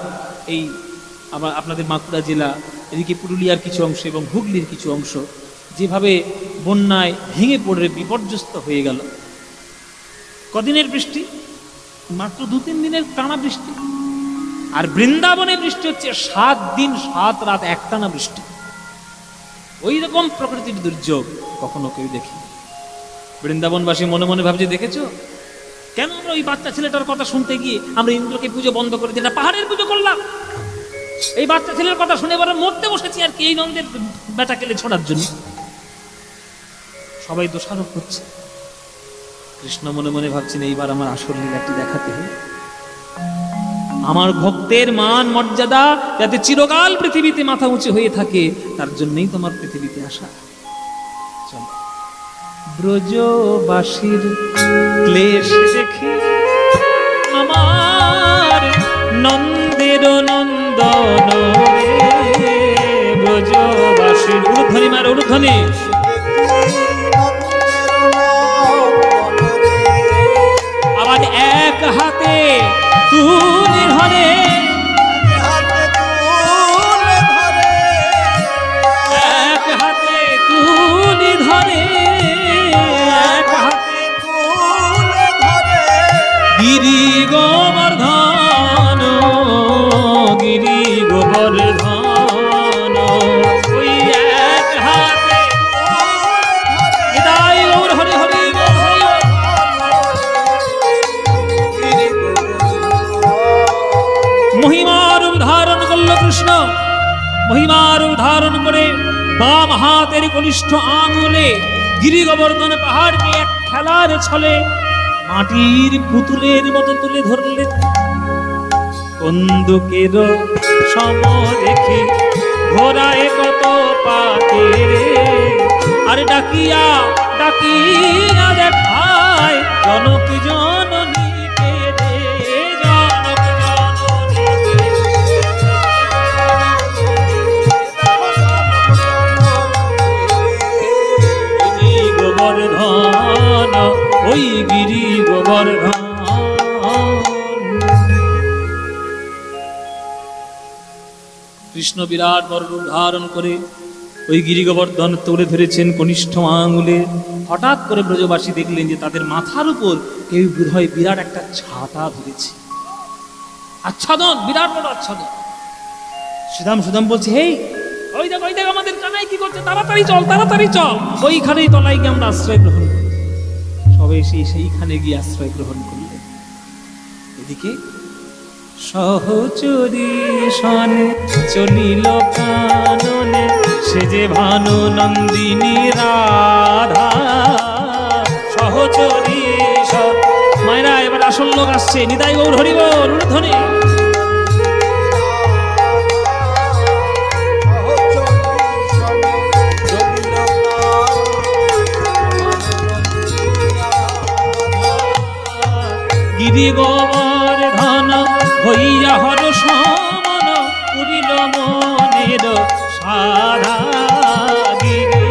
এই আবার আপনাদের বাঁকুড়া জেলা, এদিকে পুরুলিয়ার কিছু অংশ এবং হুগলির কিছু অংশ যেভাবে বন্যায় ভেঙে পড়ে বিপর্যস্ত হয়ে গেল, কদিনের বৃষ্টি, মাত্র 2-3 দিনের টানা বৃষ্টি। আর বৃন্দাবনে বৃষ্টি হচ্ছে 7 দিন 7 রাত একটানা বৃষ্টি। ওই রকম প্রকৃতির দুর্যোগ কখনো কেউ দেখি। বৃন্দাবনবাসী মনে মনে ভাবছে, দেখেছো কেন আমরা ওই বাচ্চা ছেলেটার কথা শুনতে গিয়ে আমরা ইন্দ্রকে পুজো বন্ধ করে দিলাম, পাহাড়ের পুজো করলাম, এই বাচ্চা ছেলের কথা শুনে এবার মরতে বসেছি আর কি, এই নন্দের বেটা কেলে ছোড়ার জন্য। সবাই দোষারোপ করছে। কৃষ্ণ মনে মনে ভাবছেন, এইবার আমার আসল লীলাটি দেখাতে হবে, আমার ভক্তের মান মর্যাদা যাতে চিরকাল পৃথিবীতে মাথা উঁচু হয়ে থাকে, তার জন্যই তোমার পৃথিবীতে আসা। চল, ব্রজবাসীর ক্লেশ দেখে আমার নন্দের নন্দন রে, ব্রজবাসীর উর্ধ্বনি মার উর্ধ্বনি, আবার এক হাতে তুলে ধরে, এক হাতে তুলে ধরে, এক হাতে তুলে ধরে গিরি গোবর্ধন, গিরি গোবর্ধন, ওই এক হাতে হৃদয় গৌর হরি হরি মহিমার উদাহরণ করল কৃষ্ণ। মহিমার উদাহরণ করে বাম হাতের কনিষ্ঠ আঙুলে গিরি গোবর্ধন পাহাড়কে এক খেলার ছলে মাটির পুতুলের মতো তুলে ধরলেন। কন্দুকের সম দেখি ঘোড়ায় কত পাকে রে, আর ডাকিয়া ডাকিয়া দেখায় জনক জননীকে রে, জনক জননীকে গিরি গোবর্ধন, ওই গিরি গোবর্ধন। কৃষ্ণ বিরাট বড় রূপ ধারণ করে ওই গিরি গোবর্ধন তুলে ধরেছেন কনিষ্ঠ আঙুলে। হঠাৎ করে ব্রজবাসী দেখলেন যে তাদের মাথার উপর কেউ বোধহয় বিরাট একটা ছাতা ধরেছে, আচ্ছাদন, বিরাট বড় আচ্ছাদন। সুদাম বলছে, হেই ওই দেখ আমাদের কানাই কি করছে, তাড়াতাড়ি চল, তাড়াতাড়ি চল, ওইখানেই তলায় গিয়ে আমরা আশ্রয় গ্রহণ করি। সবাই সেইখানে গিয়ে আশ্রয় গ্রহণ করলেন। এদিকে সহচরী সনে চলিল কাননে, সে যে ভানু নন্দিনী রাধা। সহচরী সন, মায়েরা এবার আসল লোক আসছে, নিতাই গৌর হরি বল, ধ্বনি। গিরি গোবর্ধন হইয়া হর সমন পুরিল মনের সাধা। গিরি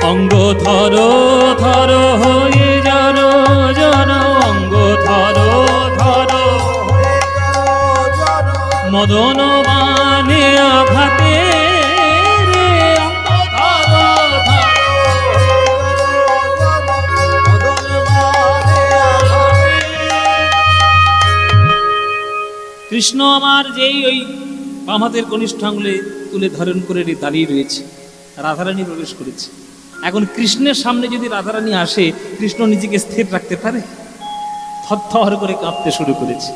অঙ্গ থর থর হয়ে জর জর, অঙ্গ থর থর মদন বানে আঘাতে রে, অঙ্গ থর থর কৃষ্ণ আমার যেই ওই বাম হাতের কনিষ্ঠ আঙুলে তুলে ধারণ করে দাঁড়িয়ে রয়েছে, রাধারানী প্রবেশ করেছে। এখন কৃষ্ণের সামনে যদি রাধারানী আসে, কৃষ্ণ নিজেকে স্থির রাখতে পারে? থরথর করে কাঁপতে শুরু করেছে।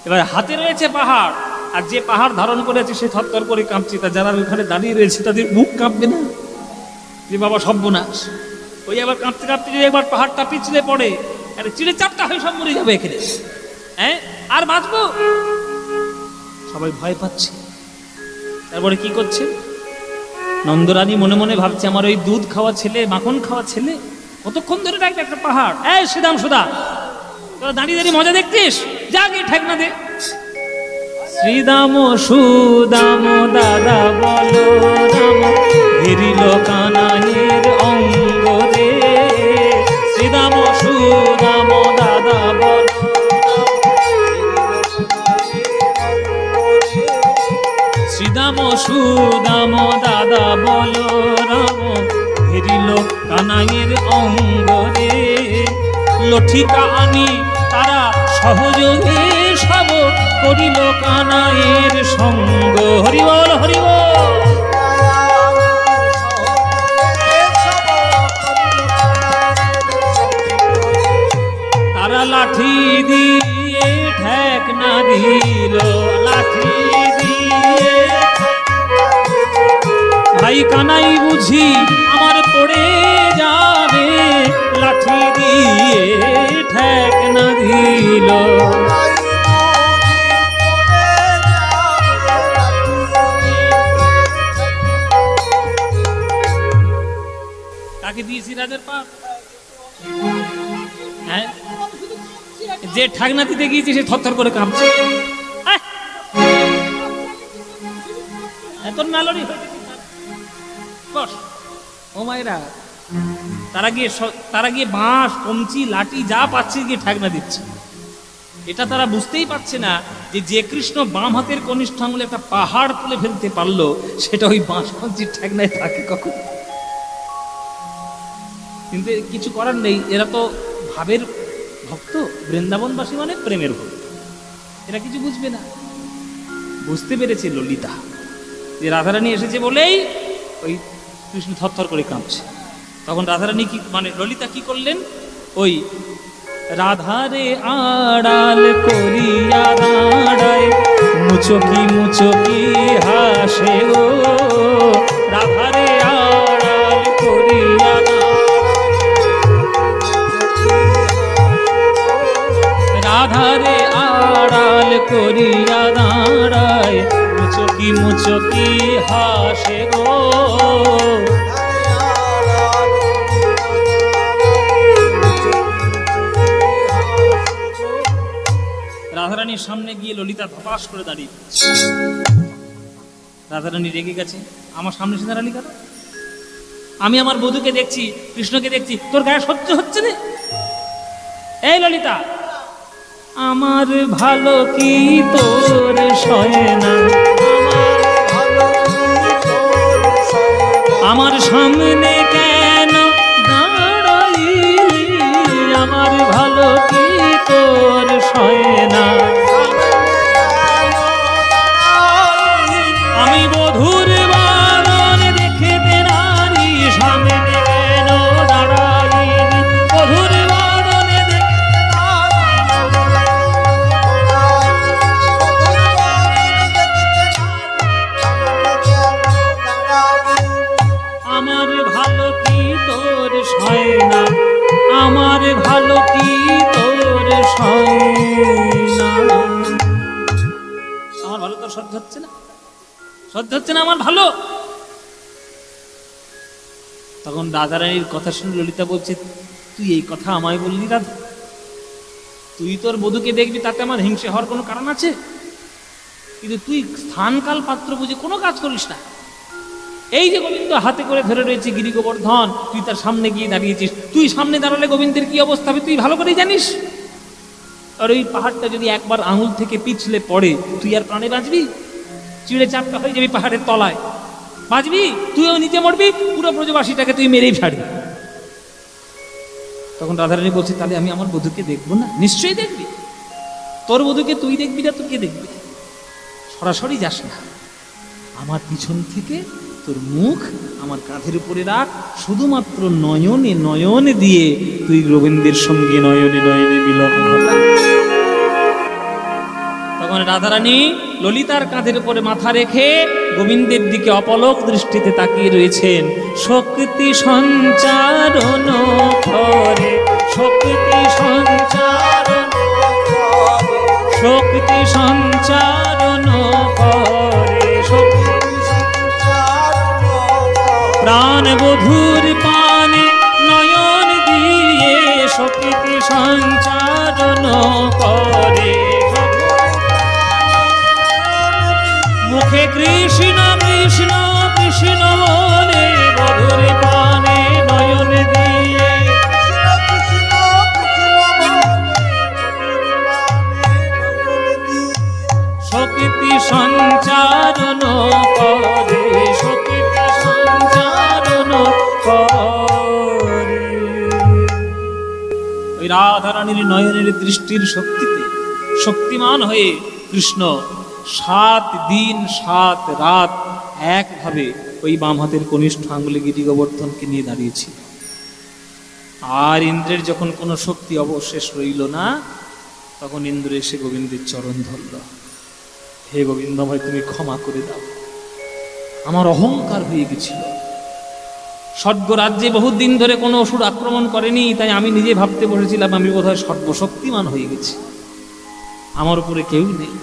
এবার হাতে রয়েছে পাহাড়, আর যে পাহাড় ধারণ করেছে সে থরথর করে কাঁপছে। তা যারা ওখানে দাঁড়িয়ে রয়েছে তাদের মুখ কাঁপবে না যে বাবা সর্বনাশ? ওই আবার কাঁপতে কাঁপতে যদি একবার পাহাড়টা পিছলে পড়ে, আরে চিড়ে চাপটা হয়ে সব মরে যাবে এখানে, হ্যাঁ আর বাঁচবো? সবাই ভয় পাচ্ছে। তারপরে কি করছে? নন্দরানী মনে মনে ভাবছে, আমার ওই দুধ খাওয়া ছেলে, মাখন খাওয়া ছেলে কতক্ষণ ধরে ডাকবে একটা পাহাড়, এই শ্রীদাম সুদা, তোরা দাঁড়িয়ে দাঁড়িয়ে মজা দেখতিস, যা গিয়ে ঠেক না দে। শ্রীদাম সুদাম দাদা বলো রাম, ঘিরিল কানাইয়ের অঙ্গ রে। শ্রীদাম সুদাম দাদা বলো, শ্রীদাম সুদাম দাদা বলো রাম, ঘিরিল কানাইয়ের অঙ্গ রে। লঠিকা আনি তারা সহযোগে সব করিল কানাইয়ের সঙ্গ। হরি বল হরি বল। তারা লাঠি দিয়ে ঠেক না দিল, লাঠি দিয়ে ভাই কানাই বুঝি আমার পড়ে যাবে, লাঠি দিয়ে ঠেক না দিল। কাকে দিয়েছি রাজের পাপ? হ্যাঁ, যে ঠাকনা দিতে গিয়েছে সে থরথর করে কাঁপছে। এত নালরি বস ও মায়েরা, তারা গিয়ে বাঁশ কমচি লাঠি যা পাচ্ছে গিয়ে ঠাকনা দিচ্ছে। এটা তারা বুঝতেই পারছে না যে যে কৃষ্ণ বাম হাতের কনিষ্ঠ আঙুলে একটা পাহাড় তুলে ফেলতে পারলো, সেটা ওই বাঁশ কমচির ঠাকনায় থাকে কখন? কিন্তু কিছু করার নেই, এরা তো ভাবের ভক্ত, বৃন্দাবনবাসী মানে প্রেমের ভক্ত, এরা কিছু বুঝবে না। বুঝতে পেরেছে ললিতা যে রাধারানী এসেছে বলেই ওই কৃষ্ণ থরথর করে কাঁপছে। তখন রাধারানী কি মানে ললিতা কি করলেন? ওই রাধারে আড়াল করিয়া দাঁড়ায়, মুচকি মুচকি হাসে গো। রাধারে আড়াল করিয়া রাধারে আড়াল করিয়া দাঁড়ায়, মুচকি মুচকি হাসে গো। রাধারানীর সামনে গিয়ে ললিতা ধপাস করে দাঁড়িয়ে। রাধারানী রেগে গেছে, আমার সামনে সে দাঁড়ালি কেন? আমি আমার বধূকে দেখছি, কৃষ্ণকে দেখছি, তোর গায়ে সহ্য হচ্ছে না? এই ললিতা, আমার ভালো কি তোর সয় না? আমার সামনে কেন দাঁড়াইলি? আমার ভালো কি তোর সয় না? আমি বধূর বারণ দেখতে নারী, সামনে কেন দাঁড়াইলি? বধূর বারণে আমার ভালো কি তোর সয় না? আমার ভালো কি তোর সয় না? আমার ভালো তোর সহ্য হচ্ছে না? সহ্য হচ্ছে না আমার ভালো? তখন রাধারানীর কথা শুনে ললিতা বলছে, তুই এই কথা আমায় বললি রাধা? তুই তোর বধূকে দেখবি, তাতে আমার হিংসে হওয়ার কোনো কারণ আছে? কিন্তু তুই স্থানকাল পাত্র বুঝে কোনো কাজ করিস না। এই যে গোবিন্দ হাতে করে ধরে রয়েছে গিরি গোবর্ধন, তুই তার সামনে গিয়ে দাঁড়িয়েছিস। তুই সামনে দাঁড়ালে গোবিন্দের কি অবস্থা হবে তুই ভালো করেই জানিস। আর ওই পাহাড়টা যদি একবার আঙুল থেকে পিছলে পড়ে, তুই আর প্রাণে বাঁচবি? চিড়ে চাপটা হয়ে যাবি পাহাড়ের তলায়, বাঁচবি? তুইও নিচে মরবি, পুরো ব্রজবাসীটাকে তুই মেরেই ছাড়বি। তখন রাধারানী বলছে, তাহলে আমি আমার বধূকে দেখবো না? নিশ্চয়ই দেখবি। তোর বধূকে তুই দেখবি না, তোকে দেখবি। সরাসরি যাস না, আমার পিছন থেকে তোর মুখ আমার কাঁধের উপরে রাখ, শুধুমাত্র নয়নে নয়নে দিয়ে তুই গোবিন্দের সঙ্গে নয়নে নয়নে মিলন ঘটা। তখন রাধারানী ললিতার কাঁধের উপরে মাথা রেখে গোবিন্দের দিকে অপলক দৃষ্টিতে তাকিয়ে রয়েছেন। শক্তি সঞ্চারণ করে, শক্তি সঞ্চারণ, শক্তি সঞ্চারণ করে, প্রাণ বধূর পানে নয়ন দিয়ে শক্তি সঞ্চারণ করে। মুখে কৃষ্ণ কৃষ্ণ কৃষ্ণ বলে বধূর পানে নয়ন দিয়ে শক্তি সঞ্চারণ করে, শক্তি সঞ্চারণ করে। ওই রাধারানীর নয়নের দৃষ্টির শক্তিতে শক্তিমান হয়ে কৃষ্ণ 7 দিন 7 রাত একভাবে ওই বাম হাতের কনিষ্ঠ আঙ্গুলে গিরি গোবর্ধনকে নিয়ে দাঁড়িয়েছিল। আর ইন্দ্রের যখন কোনো শক্তি অবশেষ রইল না, তখন ইন্দ্র এসে গোবিন্দের চরণ ধরল। হে গোবিন্দ, ভাই তুমি ক্ষমা করে দাও, আমার অহংকার হয়ে গেছিল। স্বর্গ রাজ্যে বহুত দিন ধরে কোনো অসুর আক্রমণ করেনি, তাই আমি নিজে ভাবতে বসেছিলাম আমি বোধহয় সর্বশক্তিমান হয়ে গেছি, আমার উপরে কেউ নেই।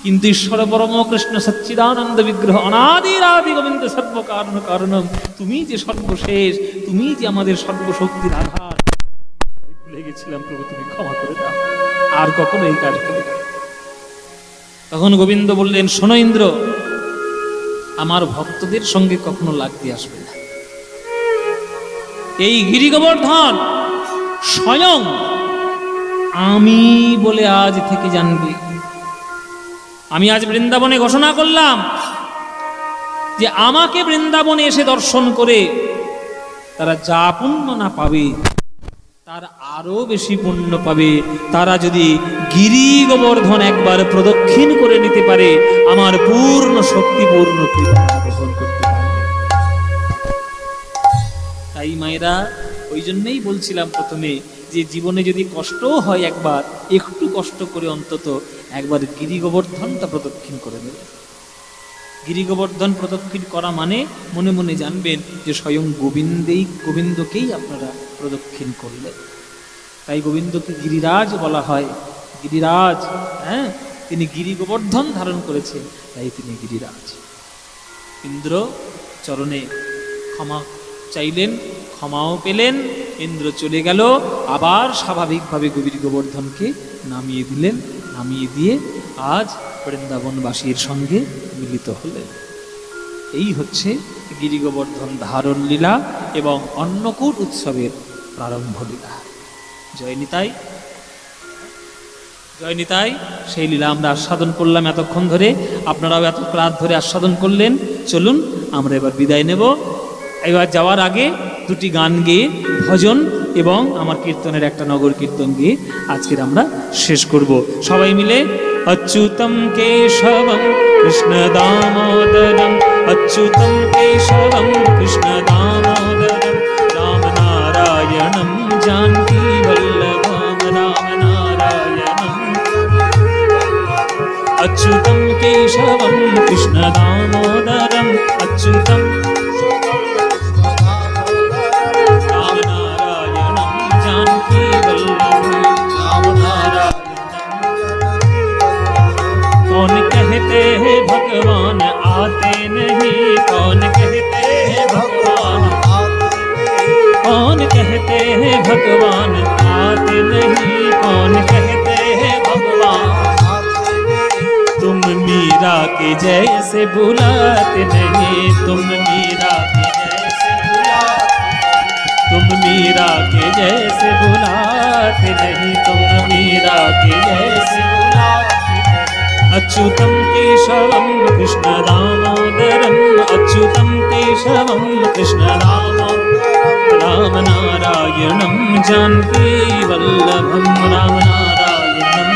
কিন্তু ঈশ্বর পরম কৃষ্ণ সচ্চিদানন্দ বিগ্রহ অনাদির আদি গোবিন্দ সর্ব কারণ কারণম, তুমি যে সর্বশেষ, তুমি যে আমাদের সর্বশক্তির আধার, ভুলে গেছিলাম প্রভু, তুমি ক্ষমা করে দাও, আর কখনো এই কাজ করবে না। তখন গোবিন্দ বললেন, শোনো ইন্দ্র, আমার ভক্তদের সঙ্গে কখনো লাগতে আসবে না। এই গিরি গোবর্ধন স্বয়ং আমি বলে আজ থেকে জানবে। আমি আজ বৃন্দাবনে ঘোষণা করলাম যে আমাকে বৃন্দাবনে এসে দর্শন করে তারা যা পুণ্য না পাবে তার আরো বেশি পুণ্য পাবে, তারা যদি গিরি গোবর্ধন একবার প্রদক্ষিণ করে নিতে পারে, আমার পূর্ণ শক্তি পূর্ণ কৃপা গ্রহণ করতে পারে। তাই মায়েরা, ওই জন্যই বলছিলাম প্রথমে যে জীবনে যদি কষ্টও হয় একবার, একটু কষ্ট করে অন্তত একবার গিরি গোবর্ধনটা প্রদক্ষিণ করে নেবে। গিরি গোবর্ধন প্রদক্ষিণ করা মানে মনে মনে জানবেন যে স্বয়ং গোবিন্দকেই আপনারা প্রদক্ষিণ করলেন। তাই গোবিন্দকে গিরিরাজ বলা হয়। গিরিরাজ, হ্যাঁ, তিনি গিরি গোবর্ধন ধারণ করেছেন, তাই তিনি গিরিরাজ। ইন্দ্র চরণে ক্ষমা চাইলেন, ক্ষমাও পেলেন। ইন্দ্র চলে গেল, আবার স্বাভাবিকভাবে গিরি গোবর্ধনকে নামিয়ে দিলেন। নামিয়ে দিয়ে আজ বৃন্দাবনবাসীর সঙ্গে মিলিত হলেন। এই হচ্ছে গিরি গোবর্ধন ধারণ লীলা এবং অন্নকূট উৎসবের প্রারম্ভ লীলা। জয় নিতাই, জয় নিতাই। সেই লীলা আমরা আস্বাদন করলাম এতক্ষণ ধরে, আপনারাও এত রাত ধরে আস্বাদন করলেন। চলুন আমরা এবার বিদায় নেব। এবার যাওয়ার আগে দুটি গান গেয়ে, ভজন এবং আমার কীর্তনের একটা নগর কীর্তন গিয়ে আজকের আমরা শেষ করব সবাই মিলে। अच्युतं केशवं कृष्णदामोदरं, अच्युतं केशवं कृष्णदामोदरं, रामनारायणं जानकीवल्लभं, रामनारायणं। अच्युतं केशवं कृष्णदामोदरं, अच्युतं रामनारायणं जानकीवल्लभं, रामनारायणं। कौन कहते हैं भगवान आते नहीं, कौन कहते हैं भगवान भगवान आते नहीं, कौन कहते हैं भगवान तुम मीरा के जैसे बुलाते नहीं, तुम मीरा के जैसे तुम मीरा के जैसे बुलाते नहीं, तुम मीरा के जैसे अच्युतं केशवं कृष्ण दामोदरम्, अच्युतं केशवं कृष्ण दामोदरम्, रामनारायणं जानकी वल्लभं, रामनारायणं।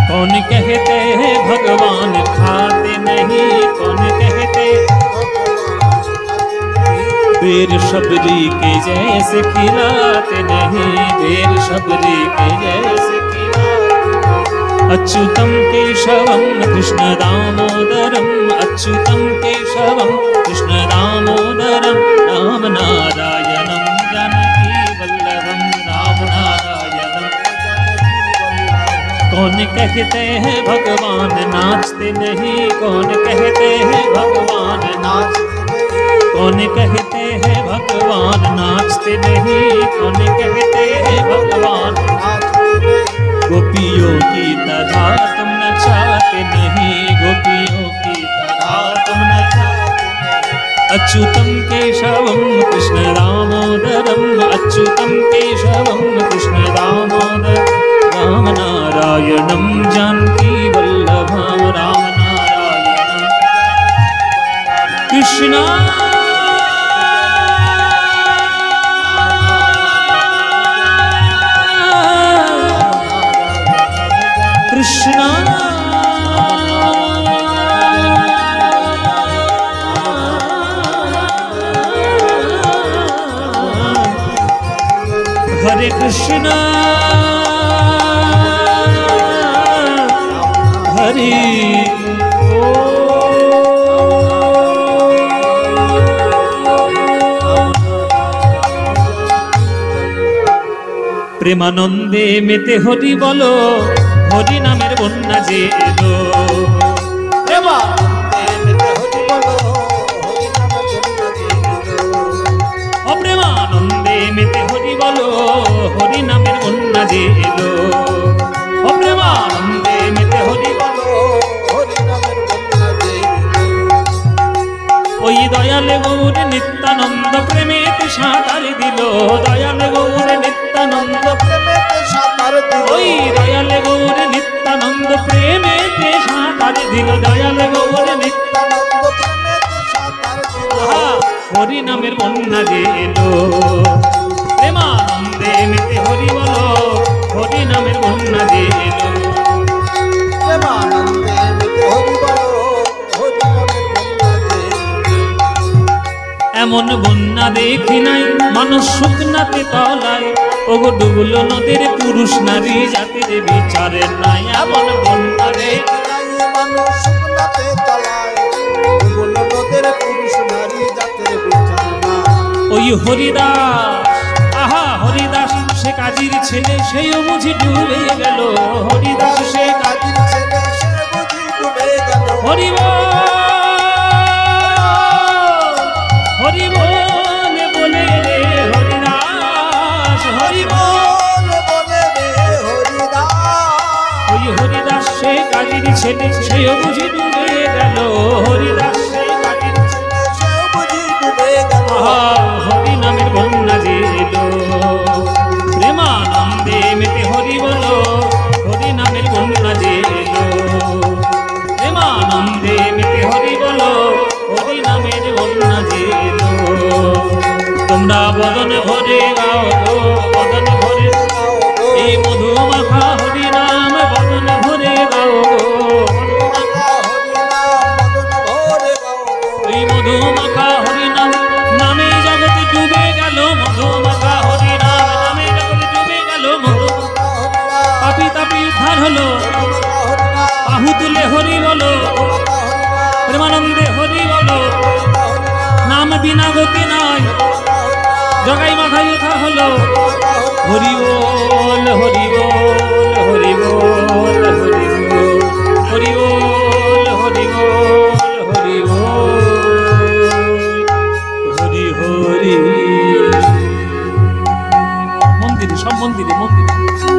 कौन कहते हैं भगवान खाते नहीं, कौन कहते बेर शबरी के जैसे खिलाते नहीं, बेर शबरी के जैसे अच्युतं केशवं कृष्ण दामोदरम्, अच्युतं केशवं कृष्ण दामोदरम्, रामनारायणं जानकी वल्लभं, रामनारायणं। कौन कहते हैं भगवान नाचते नहीं, कौन कहते हैं भगवान कौन कहते हैं भगवान नाचते नहीं, कौन कहते हैं भगवान गोपियों की तरह तुम नचाते नहीं, गोपियों की तरह तुम नचाते नहीं। अच्युतं केशवं कृष्ण दामोदरम्, अच्युतं केशवं कृष्ण दामोदरम्, रामनारायणं जानकी वल्लभं, रामनारायणं कृष्ण कृष्ण हरे कृष्ण हरि প্রেমানন্দে মেতে হরি বলো, হরি নামের বন্যা যে এলো, প্রেমানন্দে মেতে হরি বলো, হরি নামের বন্যা যে এলো, প্রেমানন্দে মেতে হরি বলো, ওই দয়ালে গৌর নিত্যানন্দ প্রেমেতে সাঁতার দিল, দয়ালে গৌর নিত্যানন্দ প্রেমেতে সাঁতার দিল, ওই দয়ালে গৌর নিত্যানন্দ প্রেমেতে সাঁতার দিল, দয়ালে গৌর নিত্যানন্দ প্রেমেতে সাঁতার দিল, হরি নামের বন্যা যে এলো, প্রেমানন্দে মেতে হরি বলো, হরি নামের বন্যা যে এলো, প্রেমানন্দে মেতে হরি বলো, হরি নামের বন্যা যে এমন বন্যা দেখি নাই মানুষ শুকনাতে তলায়, ওগো ডুবলো নদীর পুরুষ নারী জাতির বিচারের নাই, এমন বন্যা দেখি নাই মানুষ শুকনাতে তলায়, ডুবলো নদীর পুরুষ নারী জাতির বিচার নাই। ওই হরিদাস, আহা হরিদাস সে কাজীর ছেলে, সেও বুঝি ডুবে গেল, হরিদাস সে কাজীর ছেলে, সে বুঝি ডুবে গেল, হরি হরি বলে বলে রে হরিদাস, হরি বলে বলে রে হরিদাস, ওই হরিদাস সে কাজীর ছেলে, সেও বুঝি ডুবে গেল, হরিদাস সে কাজীর ছেলে, সেও বুঝি ডুবে গেল, হরি নামের বন্যা যে এলো, প্রেমানন্দে মেতে হরি বলো, হরি নামের বন্যা যে এলো, প্রেমানন্দে মেতে হরি বলো, হরি নামের বন্যা যে এলো। তোমরা বদন ভরে গাও গো, বদন ভরে এই মধু মাখা হরি নাম, বদন ভরে গাও গো, এই মধু মাখা হরি নাম, নামে জগতে ডুবে গেল, মধু মাখা হরি নাম, নামে জগতে ডুবে গেল, মধু পাপি তাপি উদ্ধার হলো, বাহু তুলে হরি বলো, প্রেমানন্দে হরি বলো, নাম বিনা গতি নাই, জগাই মাথায় উঠা হলো, হরি বল হরি বল হরি বল হরি বল, হরি বল হরি বল হরি বল, হরি হরি মন্দিরে, সব মন্দিরে মন্দিরে।